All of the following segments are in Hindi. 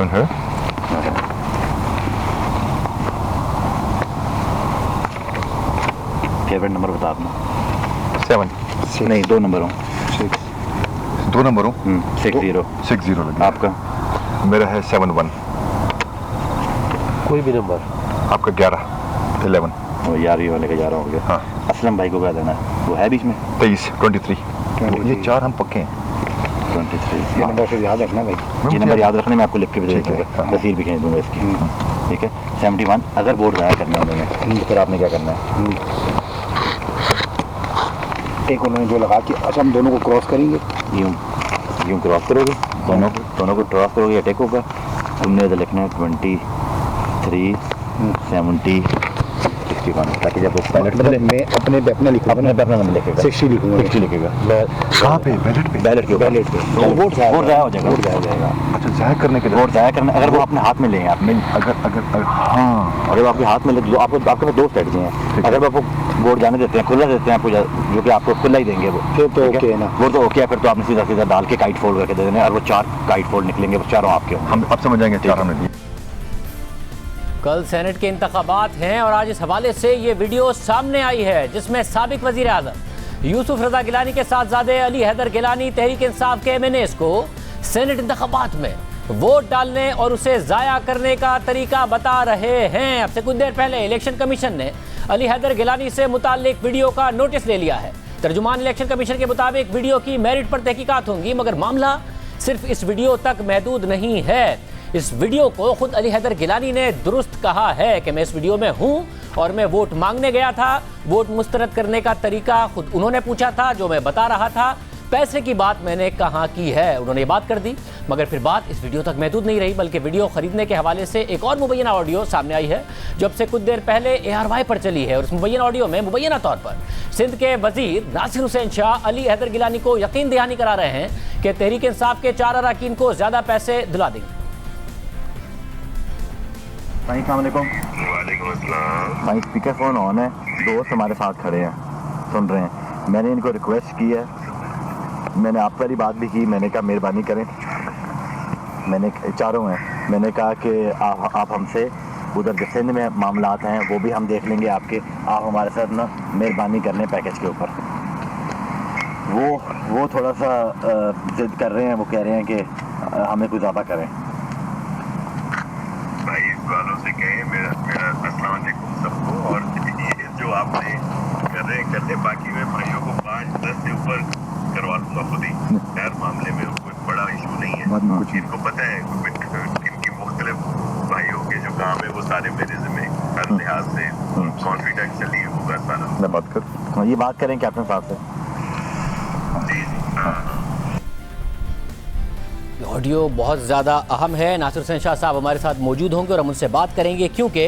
on her. फेवरेट नंबर बता अपना। 7. नहीं, 2 नंबर हो। 6. 2 नंबर हो। 60। 60 लगे। आपका? मेरा है 71. कोई भी नंबर। आपका 11. 11. वो 11 वाले का 11 हो गया। हाँ। असलम भाई को क्या देना है? वो है बीच में? 23. 23. ये 4 हम पक्के हैं। 23। ये नंबर फिर याद रखना भाई। ये नंबर याद रखने में आपको लिख के भी दे ठीक है, दूँगा, हाँ। तस्वीर भी खींच दूँगा इसकी। ठीक है। 71। अगर वोट ज़ाया करना है उन्होंने, तो फिर आपने क्या करना है? एक उन्होंने जो लगा कि अच्छा हम दोनों को क्रॉस करेंगे। यूँ क्रॉस करोगे, दोनों को क्रॉस करोगे या टेक होगा। तुमने तो लिखना है 23, 70, 61, ताकि जब वो बैलेट मतलब मैं अपने लिखूंगा ना, अपना नंबर लिखेगा, 60 लिखूंगा। 60 लिखेगा। कहाँ पे? बैलेट पे? बैलेट के ऊपर। बैलेट पे। तो वोट ज़ाया हो जाएगा। वोट ज़ाया हो जाएगा। अच्छा, ज़ाया करने के लिए। वोट ज़ाया करना, अगर वो अपने हाथ में लें आप, अगर हाँ, अगर वो आपके हाथ में ले, जो आपके पास 2 स्ट्रेटजी हैं। अगर वो आपको वोट जाने देते हैं, खुला देते हैं आपको, जो कि आपको खुला ही देंगे वो, फिर तो ठीक ओके है ना। वो तो ओके है। फिर तो आपने सीधा डाल के काइट फोल्ड करके दे देने, और वो 4 काइट फोल्ड निकलेंगे, वो चारों आपके होंगे। हम अब समझ जाएंगे 4 हमने दिए। कल सेनेट के इंतखाबात हैं और आज इस हवाले से ये वीडियो सामने आई है जिसमें साबिक वजीर आज़म यूसुफ रज़ा गिलानी के साथज़ादे अली हैदर गिलानी तहरीक इंसाफ के MNAs को सेनेट इंतखाबात में वोट डालने और उसे ज़ाया करने का तरीका बता रहे हैं। अब से कुछ देर पहले इलेक्शन कमीशन ने अली हैदर गिलानी से मुताल्लिक वीडियो का नोटिस ले लिया है। तर्जुमान इलेक्शन कमीशन के मुताबिक वीडियो की मेरिट पर तहकीकात होंगी, मगर मामला सिर्फ इस वीडियो तक महदूद नहीं है। इस वीडियो को खुद अली हैदर गिलानी ने दुरुस्त कहा है कि मैं इस वीडियो में हूं और मैं वोट मांगने गया था। वोट मुस्तरद करने का तरीका खुद उन्होंने पूछा था, जो मैं बता रहा था। पैसे की बात मैंने कहाँ की है, उन्होंने ये बात कर दी। मगर फिर बात इस वीडियो तक महदूद नहीं रही, बल्कि वीडियो खरीदने के हवाले से एक और मुबैना ऑडियो सामने आई है, जो अब से कुछ देर पहले ARY पर चली है। और इस मुबैना ऑडियो में मुबैना तौर पर सिंध के वजीर नासिर हुसैन शाह अली हैदर गिलानी को यकीन दहानी करा रहे हैं कि तहरीक इंसाफ के 4 अरकान को ज़्यादा पैसे दिला देंगे। वालेकुम अस्सलाम। भाई स्पीकर फोन ऑन है, दोस्त हमारे साथ खड़े हैं, सुन रहे हैं। मैंने इनको रिक्वेस्ट की है, मैंने आप वाली बात भी की। मैंने कहा मेहरबानी करें, मैंने चारों हैं, मैंने कहा कि आप हमसे उधर जो सिंध में मामलात हैं वो भी हम देख लेंगे आपके, आप हमारे साथ ना मेहरबानी कर लें पैकेज के ऊपर। वो थोड़ा सा जिद कर रहे हैं, वो कह रहे हैं कि हमें कुछ ज़्यादा करें। भाई वालों से कहें मेरा अस्सलाम वालेकुम सबको, और ये जो आपने कर रहे बाकी मैं भाइयों को 5-10 से ऊपर करवा लूंगा खुद ही। हर मामले में कोई बड़ा इशू नहीं है। इनको पता है इनकी मुख्तलिफ भाइयों के जो काम है वो सारे मेरे ज़िम्मे, हर लिहाज से कॉन्फिडेंशियली होगा सारा। मैं बात कर, ये बात करें कैप्टन साहब से। जी हाँ। ऑडियो बहुत ज़्यादा अहम है। नासिर हुसैन शाह साहब हमारे साथ मौजूद होंगे और हम उनसे बात करेंगे, क्योंकि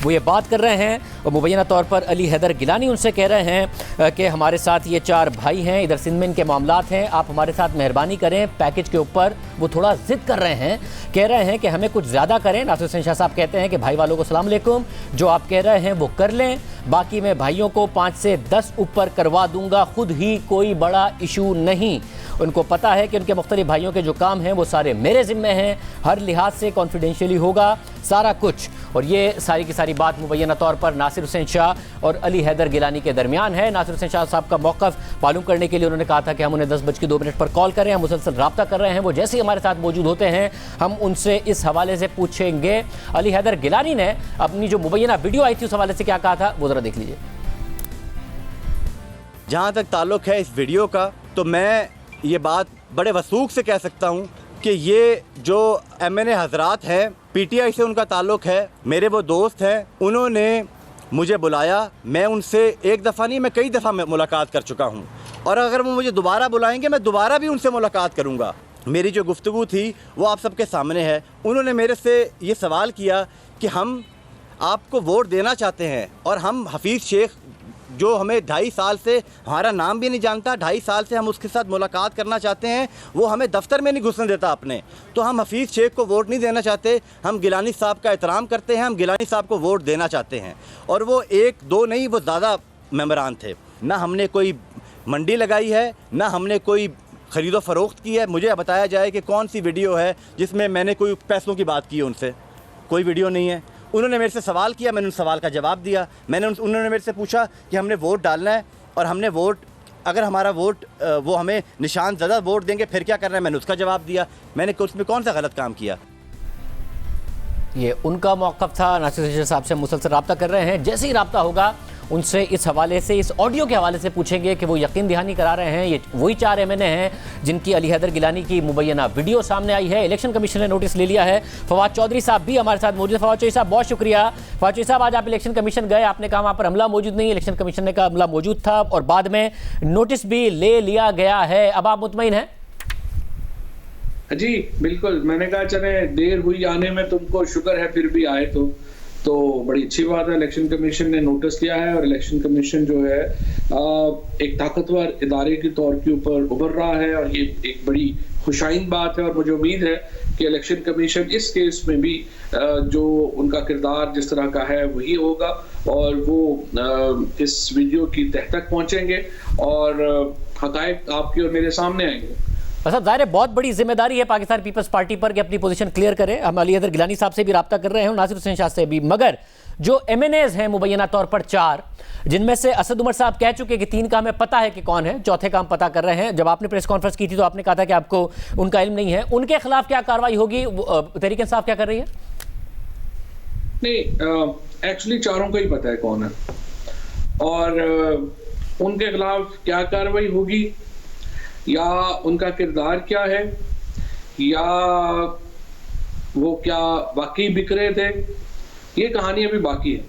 वो ये बात कर रहे हैं और मुबैना तौर पर अली हैदर गिलानी उनसे कह रहे हैं कि हमारे साथ ये 4 भाई हैं, इधर सिंध में इनके मामलात हैं, आप हमारे साथ मेहरबानी करें पैकेज के ऊपर। वो थोड़ा ज़िद कर रहे हैं, कह रहे हैं कि हमें कुछ ज़्यादा करें। नासिर हुसैन शाह साहब कहते हैं कि भाई वालों को सलाम अलैकुम, जो आप कह रहे हैं वो कर लें, बाकी मैं भाइयों को 5 से 10 ऊपर करवा दूंगा खुद ही, कोई बड़ा इशू नहीं। उनको पता है कि उनके मुख्तलिफ भाइयों के जो काम हैं वो सारे मेरे ज़िम्मे हैं, हर लिहाज से कॉन्फिडेंशियली होगा सारा कुछ। और ये सारी की सारी बात मुबैना तौर पर नासिर हुसैन शाह और अली हैदर गिलानी के दरमियान है। नासिर हुसैन शाह साहब का मौक़िफ़ मालूम करने के लिए उन्होंने कहा था कि हम उन्हें 10:02 पर कॉल करें, हम मुसलसल रब्ता कर रहे हैं। वो जैसे ही हमारे साथ मौजूद होते हैं हम उनसे इस हवाले से पूछेंगे। अली हैदर गिलानी ने अपनी जो मुबैना वीडियो आई थी उस हवाले से क्या कहा था, वो ज़रा देख लीजिए। जहाँ तक ताल्लुक़ है इस वीडियो का, तो मैं ये बात बड़े वसूख से कह सकता हूँ कि ये जो MNA हजरात हैं, PTI से उनका ताल्लुक़ है, मेरे वो दोस्त हैं, उन्होंने मुझे बुलाया। मैं उनसे एक दफ़ा नहीं, मैं कई दफ़ा मुलाकात कर चुका हूँ, और अगर वो मुझे दोबारा बुलाएंगे मैं दोबारा भी उनसे मुलाकात करूँगा। मेरी जो गुफ्तगू थी वो आप सबके सामने है। उन्होंने मेरे से ये सवाल किया कि हम आपको वोट देना चाहते हैं, और हम हफीज़ शेख जो हमें 2.5 साल से हमारा नाम भी नहीं जानता, 2.5 साल से हम उसके साथ मुलाकात करना चाहते हैं, वो हमें दफ्तर में नहीं घुसने देता अपने, तो हम हफीज़ शेख को वोट नहीं देना चाहते। हम गिलानी साहब का एहतराम करते हैं, हम गिलानी साहब को वोट देना चाहते हैं। और वो 1-2 नहीं, वो ज़्यादा मेंबरान थे। ना हमने कोई मंडी लगाई है, ना हमने कोई ख़रीदो फ़रोख्त की है। मुझे बताया जाए कि कौन सी वीडियो है जिसमें मैंने कोई पैसों की बात की है उनसे। कोई वीडियो नहीं है। उन्होंने मेरे से सवाल किया, मैंने उन सवाल का जवाब दिया। उन्होंने मेरे से पूछा कि हमने वोट डालना है और हमने वोट, अगर हमारा वोट वो हमें निशान ज़्यादा वोट देंगे फिर क्या करना है, मैंने उसका जवाब दिया। मैंने उसमें कौन सा गलत काम किया। ये उनका मौक़िफ़ था। नासिर हुसैन साहब से मुसलसल रब्ता कर रहे हैं। जैसे ही रब्ता होगा उनसे इस हवाले से, इस ऑडियो के हवाले से पूछेंगे कि वो यकीन दहानी करा रहे हैं ये वही 4 MNA हैं जिनकी अली हैदर गिलानी की मुबैना वीडियो सामने आई है। इलेक्शन कमीशन ने नोटिस ले लिया है। फवाद चौधरी साहब भी हमारे साथ मौजूद है। फवाद चौधरी साहब बहुत शुक्रिया। फवाद चौधरी साहब, आज आप इलेक्शन कमीशन गए, आपने कहा वहाँ पर अमला मौजूद नहीं, इलेक्शन कमीशन ने कहा अमला मौजूद था और बाद में नोटिस भी ले लिया गया है। अब आप मुतमईन हैं? जी बिल्कुल, मैंने कहा चले देर हुई आने में, तुमको शुक्र है फिर भी आए तो बड़ी अच्छी बात है। इलेक्शन कमीशन ने नोटिस लिया है और इलेक्शन कमीशन जो है एक ताकतवर इदारे के तौर के ऊपर उभर रहा है और ये एक बड़ी खुशाइन बात है। और मुझे उम्मीद है कि इलेक्शन कमीशन इस केस में भी जो उनका किरदार जिस तरह का है वही होगा और वो इस वीडियो की तह तक पहुंचेंगे और हकायक आपके और मेरे सामने आएंगे। साहब, ज़ाहिर है बहुत बड़ी जिम्मेदारी है पाकिस्तान पीपल्स पार्टी पर कि अपनी पोजीशन क्लियर करे। हम अली हैदर गिलानी साहब से भी रब्ता कर रहे हैं, नासिर हुसैन शाह से भी, मगर जो MNAs हैं मुबैना तौर पर 4, जिनमें से असद उमर साहब कह चुके कि 3 का हमें पता है कि कौन है, चौथे का हम पता कर रहे हैं। जब आपने प्रेस कॉन्फ्रेंस की थी तो आपने कहा था कि आपको उनका इल्म नहीं है। उनके खिलाफ क्या कार्रवाई होगी? तहरीक इंसाफ क्या कर रही है? नहीं, एक्चुअली 4 को ही पता है कौन है और उनके खिलाफ क्या कार्रवाई होगी या उनका किरदार क्या है या वो क्या वाकई बिक रहे थे, ये कहानी अभी बाकी है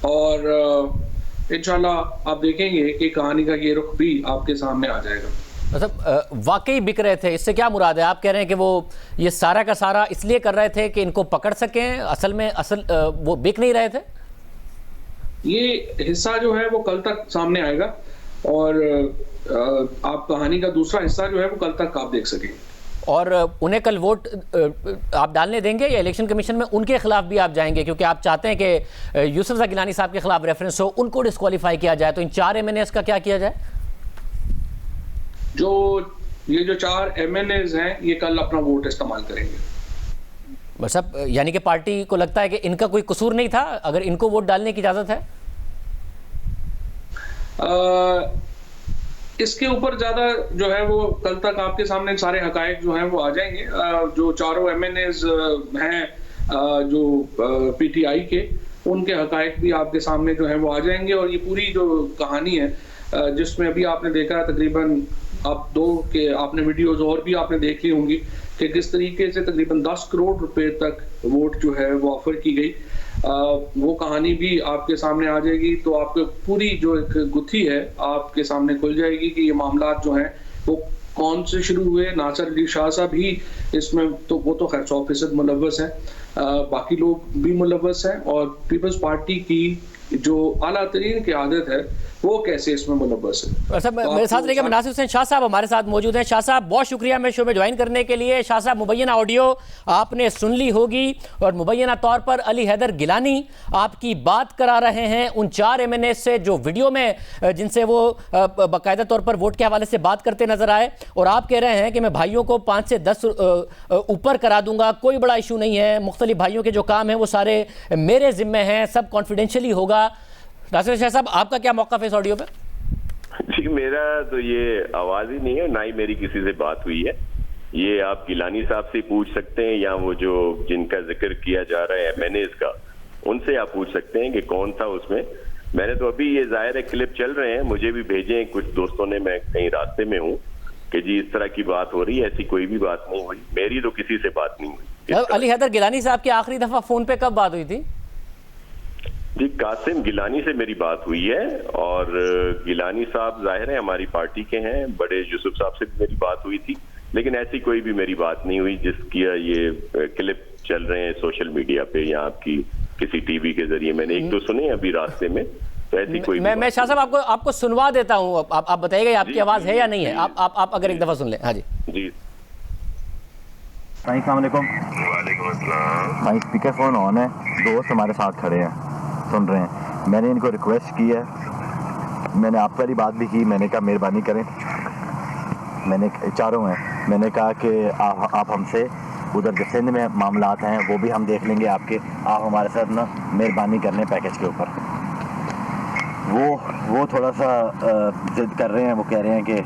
और इंशाल्लाह आप देखेंगे कि कहानी का ये रुख भी आपके सामने आ जाएगा। मतलब वाकई बिक रहे थे, इससे क्या मुराद है? आप कह रहे हैं कि वो ये सारा का सारा इसलिए कर रहे थे कि इनको पकड़ सकें, असल में वो बिक नहीं रहे थे? ये हिस्सा जो है वो कल तक सामने आएगा और आप कहानी का दूसरा हिस्सा जो है वो कल तक आप देख सकेंगे। और उन्हें कल वोट आप डालने देंगे या इलेक्शन कमीशन में उनके खिलाफ भी आप जाएंगे, क्योंकि आप चाहते हैं कि यूसुफ रज़ा गिलानी साहब के खिलाफ रेफरेंस हो, उनको डिस्क्वालीफाई किया जाए, तो इन 4 MNAs का क्या किया जाए? ये जो 4 MNAs हैं ये कल अपना वोट इस्तेमाल करेंगे। बस अब यानी कि पार्टी को लगता है कि इनका कोई कसूर नहीं था, अगर इनको वोट डालने की इजाजत है? इसके ऊपर ज्यादा जो है वो कल तक आपके सामने सारे हकायक जो हैं वो आ जाएंगे। जो 4 MNAs हैं जो PTI के, उनके हकायक भी आपके सामने जो है वो आ जाएंगे और ये पूरी जो कहानी है जिसमें अभी आपने देखा तकरीबन आप 2 के आपने वीडियोस और भी आपने देखी होंगी कि किस तरीके से तकरीबन 10 करोड़ रुपए तक वोट जो है वो ऑफर की गई। वो कहानी भी आपके सामने आ जाएगी तो आपको पूरी जो एक गुत्थी है आपके सामने खुल जाएगी कि ये मामला जो हैं वो कौन से शुरू हुए। नासिर अली शाह साहब ही इसमें तो वो तो खैर 100% मुलव्वस हैं, बाकी लोग भी मुलव्वस हैं और पीपल्स पार्टी की जो आला तरीन की आदत है वो कैसे इसमें मुलव्वस है। सर मेरे साथ रहिएगा, नासिर हुसैन शाह साहब हमारे साथ मौजूद हैं। शाह साहब बहुत शुक्रिया मेरे शो में ज्वाइन करने के लिए। शाह साहब, मुबैना ऑडियो आपने सुन ली होगी और मुबैना तौर पर अली हैदर गिलानी आपकी बात करा रहे हैं उन 4 MNAs से जो वीडियो में जिनसे वो बाकायदा तौर पर वोट के हवाले से बात करते नजर आए, और आप कह रहे हैं कि मैं भाइयों को 5 से 10 ऊपर करा दूंगा, कोई बड़ा इशू नहीं है, मुख्तलिफ भाइयों के जो काम हैं वो सारे मेरे जिम्मे हैं, सब कॉन्फिडेंशियली होगा। नासिर शाह साहब, आपका क्या मौक़िफ़ है इस ऑडियो पे? जी, मेरा तो ये आवाज ही नहीं है, ना ही मेरी किसी से बात हुई है। ये आप गिलानी साहब से पूछ सकते हैं या वो जो जिनका जिक्र किया जा रहा है MNAs का, उनसे आप पूछ सकते हैं कि कौन था उसमें। मैंने तो अभी ये जाहिर है क्लिप चल रहे हैं, मुझे भी भेजे हैं कुछ दोस्तों ने, मैं कहीं रास्ते में हूँ कि जी इस तरह की बात हो रही है। ऐसी कोई भी बात नहीं हुई, मेरी तो किसी से बात नहीं हुई। अली हैदर गिलानी साहब की आखिरी दफा फोन पे कब बात हुई थी? जी, कासिम गिलानी से मेरी बात हुई है और गिलानी साहब जाहिर है हमारी पार्टी के हैं, बड़े यूसुफ साहब से भी मेरी बात हुई थी, लेकिन ऐसी कोई भी मेरी बात नहीं हुई जिसकी ये क्लिप चल रहे हैं सोशल मीडिया पे या आपकी किसी टीवी के जरिए। मैंने एक तो सुने अभी रास्ते में, तो ऐसी कोई मैं शाह साहब आपको सुनवा देता हूँ, आप बताइएगा आपकी आवाज है या नहीं है। आप अगर एक दफा सुन लें। हाँ जी जी। अस्सलाम वालेकुम। वालेकुम अस्सलाम। भाई स्पीकर फोन ऑन है, दोस्त हमारे साथ खड़े हैं, सुन रहे हैं। मैंने इनको रिक्वेस्ट की है, मैंने आप वाली बात भी की, मैंने कहा मेहरबानी करें, मैंने चारों हैं, मैंने कहा कि आप हमसे उधर जो सिंध में मामलात हैं वो भी हम देख लेंगे आपके, आप हमारे साथ ना मेहरबानी कर लें पैकेज के ऊपर। वो थोड़ा सा जिद कर रहे हैं, वो कह रहे हैं कि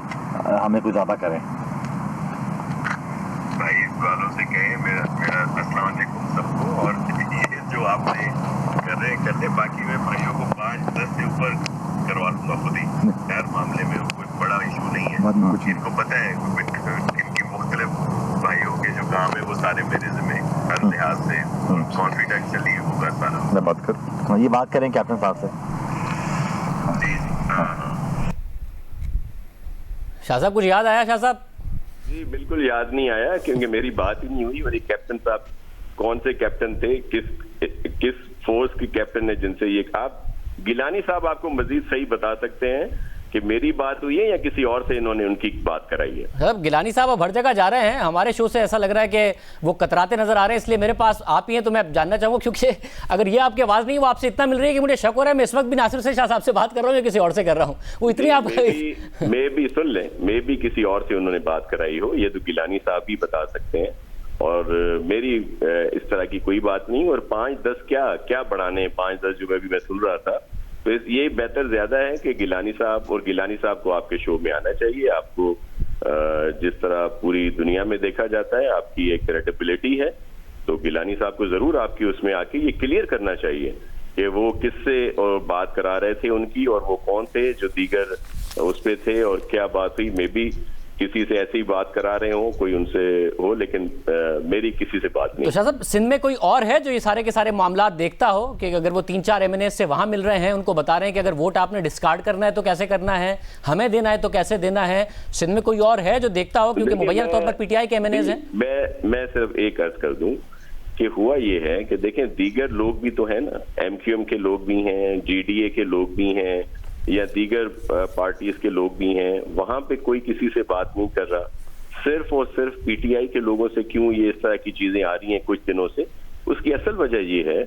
हमें कुछ ज़्यादा करें। भाई इस वालों से कहें मेरा अस्सलाम वालेकुम सबको, और ये जो आपने कर रहे बाकी मैं भाइयों को 5-10 से ऊपर करवा लूंगा खुद ही। हर मामले में कोई बड़ा इशू नहीं है, इनको पता है इनकी मुख्तलिफ भाइयों के जो काम है वो सारे मेरे ज़िम्मे हर लिहाज से कॉन्फिडेंशियली होगा सारा। मैं बात कर, ये बात करें कैप्टन साहब से। जी शाह साहब कुछ याद आया? शाह साहब जी बिल्कुल याद नहीं आया, क्योंकि मेरी बात ही नहीं हुई। और ये कैप्टन साहब कौन से कैप्टन थे, किस फोर्स के कैप्टन है जिनसे ये, आप गिलानी साहब आपको मजीद सही बता सकते हैं कि मेरी बात हुई है या किसी और से इन्होंने उनकी बात कराई है? साहब गिलानी साहब अब हर जगह जा रहे हैं, हमारे शो से ऐसा लग रहा है कि वो कतराते नजर आ रहे हैं, इसलिए मेरे पास आप ही हैं। तो मैं जानना चाहूँगा, क्योंकि अगर ये आपकी आवाज़ नहीं, वो आपसे इतना मिल रही है कि मुझे शक हो रहा है मैं इस वक्त भी नासिर से शाह साहब से बात कर रहा हूँ या किसी और से कर रहा हूँ। वो इतनी आप मैं भी सुन लें, मैं भी किसी और से उन्होंने बात कराई हो, ये तो गिलानी साहब ही बता सकते हैं। और मेरी इस तरह की कोई बात नहीं। और 5-10 क्या बढ़ाने, 5-10 जो मैं सुन रहा था, तो ये बेहतर ज्यादा है कि गिलानी साहब, और गिलानी साहब को आपके शो में आना चाहिए। आपको जिस तरह पूरी दुनिया में देखा जाता है, आपकी एक क्रेडिबिलिटी है, तो गिलानी साहब को जरूर आपकी उसमें आके ये क्लियर करना चाहिए कि वो किससे और बात करा रहे थे उनकी, और वो कौन थे जो दीगर उस पे थे, और क्या बात हुई। मे बी किसी से ऐसी बात करा रहे हो, कोई उनसे हो, लेकिन मेरी किसी से बात नहीं। तो शाह साहब सिंध में कोई और है जो ये सारे के सारे मामला देखता हो, कि अगर वो 3-4 MNA से वहां मिल रहे हैं, उनको बता रहे हैं कि अगर वोट आपने डिस्कार्ड करना है तो कैसे करना है, हमें देना है तो कैसे देना है, सिंध में कोई और है जो देखता हो? क्योंकि मुबैना तौर पर PTI के MNAs हैं। मैं सिर्फ एक अर्ज कर दूं कि हुआ ये है कि देखें, दीगर लोग भी तो है ना, MQM के लोग भी हैं, GDA के लोग भी हैं, या दीगर पार्टीज के लोग भी हैं। वहां पे कोई किसी से बात नहीं कर रहा, सिर्फ और सिर्फ PTI के लोगों से क्यों ये इस तरह की चीजें आ रही हैं कुछ दिनों से। उसकी असल वजह ये है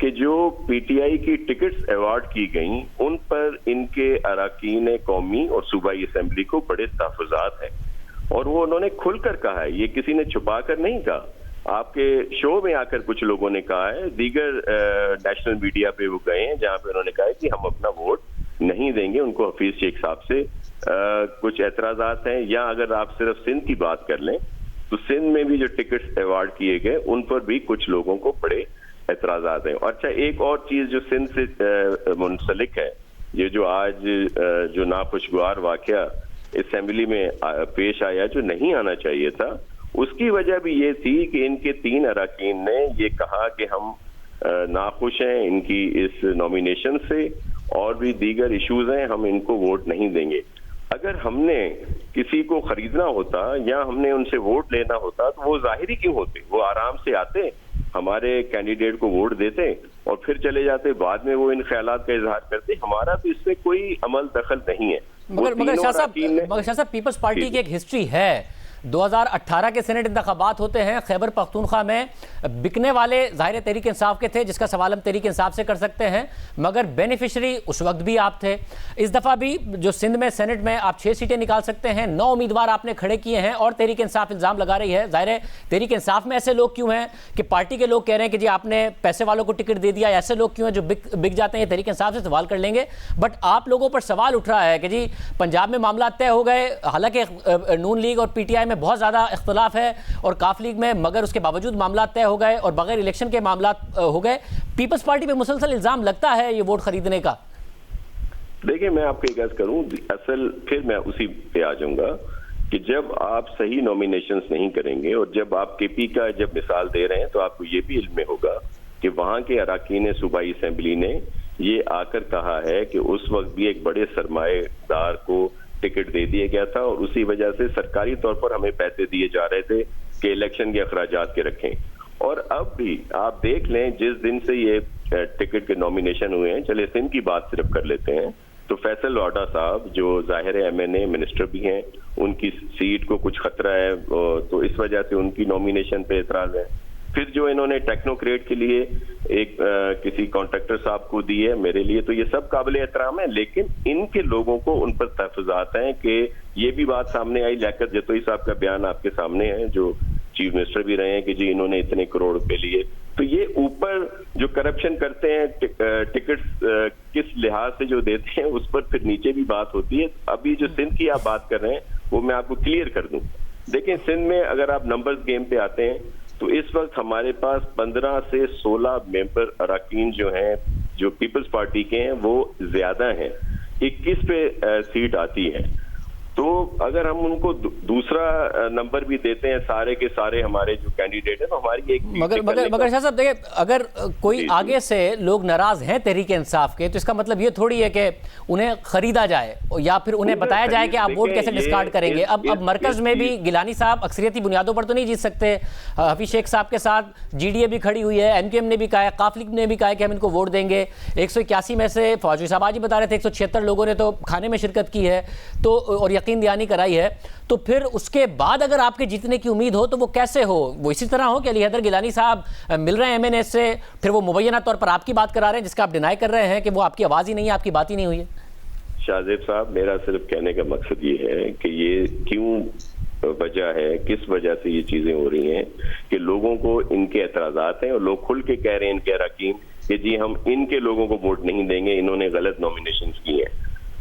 कि जो PTI की टिकट्स अवार्ड की गई, उन पर इनके अरकान कौमी और सूबाई असेंबली को बड़े तहफ़्फ़ुज़ात हैं, और वो उन्होंने खुलकर कहा है, ये किसी ने छुपा कर नहीं कहा। आपके शो में आकर कुछ लोगों ने कहा है, दीगर नेशनल मीडिया पे वो गए हैं जहां पे उन्होंने कहा है कि हम अपना वोट नहीं देंगे। उनको हफीज शेख साहब से कुछ एतराजात हैं। या अगर आप सिर्फ सिंध की बात कर लें, तो सिंध में भी जो टिकट्स अवार्ड किए गए, उन पर भी कुछ लोगों को बड़े एतराजात हैं। अच्छा, एक और चीज जो सिंध से मुंसलिक है, ये जो आज जो नाखुशगवार वाकया असेंबली में पेश आया, जो नहीं आना चाहिए था, उसकी वजह भी ये थी कि इनके 3 अरकान ने ये कहा कि हम नाखुश हैं इनकी इस नॉमिनेशन से, और भी दीगर इश्यूज हैं, हम इनको वोट नहीं देंगे। अगर हमने किसी को खरीदना होता या हमने उनसे वोट लेना होता, तो वो जाहिरी क्यों होते, वो आराम से आते, हमारे कैंडिडेट को वोट देते और फिर चले जाते, बाद में वो इन ख्यालात का इजहार करते। हमारा तो इसमें कोई अमल दखल नहीं है। मगर शाह साहब पीपल्स पार्टी की एक हिस्ट्री है। 2018 के सेनेट इंतखाबात होते हैं, खैबर पख्तूनख्वा में बिकने वाले ज़ाहिर तहरीक इंसाफ के थे, जिसका सवाल हम तहरीक इंसाफ से कर सकते हैं, मगर बेनिफिशरी उस वक्त भी आप थे। इस दफ़ा भी जो सिंध में सेनेट में आप 6 सीटें निकाल सकते हैं, 9 उम्मीदवार आपने खड़े किए हैं, और तहरीक इंसाफ इल्ज़ाम लगा रही है। ज़ाहिर तहरीक इंसाफ में ऐसे लोग क्यों हैं कि पार्टी के लोग कह रहे हैं कि जी आपने पैसे वालों को टिकट दे दिया, ऐसे लोग क्यों हैं जो बिक जाते हैं? तहरीक इंसाफ से सवाल कर लेंगे, बट आप लोगों पर सवाल उठ रहा है कि जी पंजाब में मामला तय हो गए, हालांकि नून लीग और PTI में बहुत ज़्यादा इख्तलाफ है और काफ लीग में, मगर उसके बावजूद मामला तय हो गए और बगैर इलेक्शन के मामला हो गए। पीपल्स पार्टी पे मुसलसल इल्जाम लगता है ये वोट खरीदने का। देखिए, मैं आपको एक अर्ज करूं, असल फिर मैं उसी पे आ जाऊंगा कि जब आप सही नॉमिनेशंस नहीं करेंगे, और जब आप KP का जब मिसाल दे रहे हैं, तो आपको ये भी इल्म में होगा कि वहां के अरकान सूबाई असेंबली ने ये आकर कहा है कि उस वक्त भी एक बड़े सरमाएदार को टिकट दे दिया गया था, और उसी वजह से सरकारी तौर पर हमें पैसे दिए जा रहे थे कि इलेक्शन के अखराजात के रखें। और अब भी आप देख लें, जिस दिन से ये टिकट के नॉमिनेशन हुए हैं, चले सिंध की बात सिर्फ कर लेते हैं, तो फैसल वाडा साहब जो ज़ाहिर MNA मिनिस्टर भी हैं, उनकी सीट को कुछ खतरा है, तो इस वजह से उनकी नॉमिनेशन पे एतराज है। फिर जो इन्होंने टेक्नोक्रेट के लिए एक किसी कॉन्ट्रैक्टर साहब को दी है, मेरे लिए तो ये सब काबिल एहतराम है, लेकिन इनके लोगों को उन पर तहफ़्फ़ुज़ात हैं कि ये भी बात सामने आई, लियाकत जतोई साहब का बयान आपके सामने है, जो चीफ मिनिस्टर भी रहे हैं कि जी इन्होंने इतने करोड़ रुपए लिए। तो ये ऊपर जो करप्शन करते हैं टिकट्स किस लिहाज से जो देते हैं उस पर फिर नीचे भी बात होती है। अभी जो सिंध की आप बात कर रहे हैं वो मैं आपको क्लियर कर दूं। देखिए सिंध में अगर आप नंबर्स गेम पे आते हैं तो इस वक्त हमारे पास 15 से 16 मेंबर अरकान जो हैं जो पीपल्स पार्टी के हैं वो ज्यादा हैं, 21 पे सीट आती है। तो अगर हम उनको दूसरा नंबर भी देते हैं सारे के सारे हमारे जो कैंडिडेट हैं तो हमारी एक मगर शाह साहब देखिए, अगर कोई आगे से लोग नाराज हैं तहरीक इंसाफ के तो इसका मतलब ये थोड़ी है कि उन्हें खरीदा जाए या फिर उन्हें बताया जाए कि आप वोट कैसे डिस्कार्ड करेंगे। अब मरकज में भी गिलानी साहब अक्सरियती बुनियादों पर तो नहीं जीत सकते। हफीज शेख साहब के साथ जीडीए भी खड़ी हुई है, एमक्यूएम ने भी कहा है, काफ लीग ने भी कहा है कि हम इनको वोट देंगे। 181 में से फौजी साहब आज ही बता रहे थे 176 लोगों ने तो खाने में शिरकत की है तो और यकीन दयानी कराई है। तो फिर उसके बाद अगर आपके जीतने की उम्मीद हो तो वो कैसे हो? वो इसी तरह हो कि अली हैदर गिलानी साहब मिल रहे हैं एमएनएस से, फिर वो मुबैना तौर पर आपकी बात करा रहे हैं जिसका आप डिनाई कर रहे हैं कि वो आपकी आवाज ही नहीं है, आपकी बात ही नहीं हुई है। शाहजेब साहब, मेरा सिर्फ कहने का मकसद ये है कि ये क्यों वजह है, किस वजह से ये चीजें हो रही हैं कि लोगों को इनके एतराजात हैं और लोग खुल के कह रहे हैं इनके अरकान कि जी हम इनके लोगों को वोट नहीं देंगे, इन्होंने गलत नॉमिनेशंस की हैं।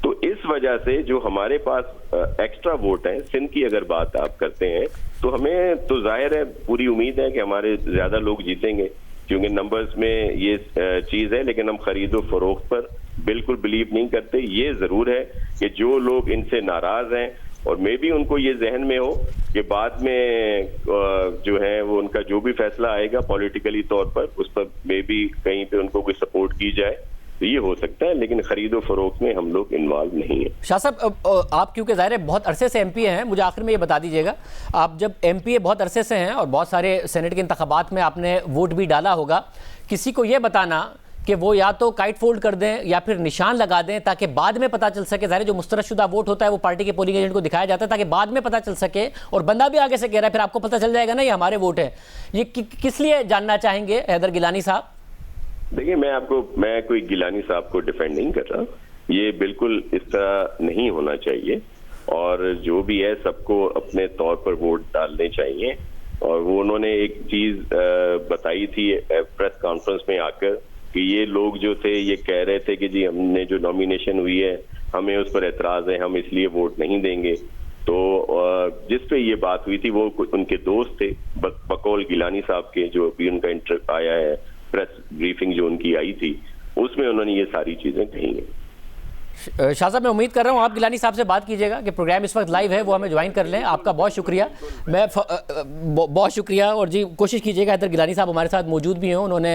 तो इस वजह से जो हमारे पास एक्स्ट्रा वोट है, सिंध की अगर बात आप करते हैं तो हमें तो जाहिर है पूरी उम्मीद है कि हमारे ज्यादा लोग जीतेंगे क्योंकि नंबर्स में ये चीज है, लेकिन हम खरीदो फरोख्त पर बिल्कुल बिलीव नहीं करते। ये जरूर है कि जो लोग इनसे नाराज हैं और मे भी उनको ये जहन में हो कि बाद में जो है वो उनका जो भी फैसला आएगा पॉलिटिकली तौर पर उस पर मे भी कहीं पे उनको कोई सपोर्ट की जाए, तो ये हो सकता है, लेकिन खरीदो फरोख्त में हम लोग इन्वॉल्व नहीं है। शाह साहब, आप क्योंकि ज़ाहिर है बहुत अरसे से एमपी हैं, मुझे आखिर में ये बता दीजिएगा, आप जब एमपी बहुत अरसे से हैं और बहुत सारे सेनेट के इंतखाबात में आपने वोट भी डाला होगा, किसी को ये बताना कि वो या तो काइट फोल्ड कर दें या फिर निशान लगा दें ताकि बाद में पता चल सके, ज़ाहिर जो मुस्तरदशुदा वोट होता है वो पार्टी के पोलिंग एजेंट को दिखाया जाता है ताकि बाद में पता चल सके और बंदा भी आगे से कह रहा है फिर आपको पता चल जाएगा ना ये हमारे वोट है। ये किस लिए जानना चाहेंगे हैदर गिलानी साहब? देखिए मैं कोई गिलानी साहब को डिफेंड नहीं कर रहा, ये बिल्कुल इस तरह नहीं होना चाहिए और जो भी है सबको अपने तौर पर वोट डालने चाहिए। और वो उन्होंने एक चीज बताई थी प्रेस कॉन्फ्रेंस में आकर कि ये लोग जो थे ये कह रहे थे कि जी हमने जो नॉमिनेशन हुई है हमें उस पर एतराज है, हम इसलिए वोट नहीं देंगे। तो जिस पे ये बात हुई थी वो उनके दोस्त थे बकौल गिलानी साहब के, जो भी उनका इंटरव्यू आया है, प्रेस ब्रीफिंग जो उनकी आई थी उसमें उन्होंने ये सारी चीजें कही हैं। शाह साहब, मैं उम्मीद कर रहा हूँ आप गिलानी साहब से बात कीजिएगा कि प्रोग्राम इस वक्त लाइव है, वो हमें ज्वाइन कर लें। आपका बहुत शुक्रिया, मैं बहुत शुक्रिया। और जी कोशिश कीजिएगा हैदर गिलानी साहब हमारे साथ मौजूद भी हों, उन्होंने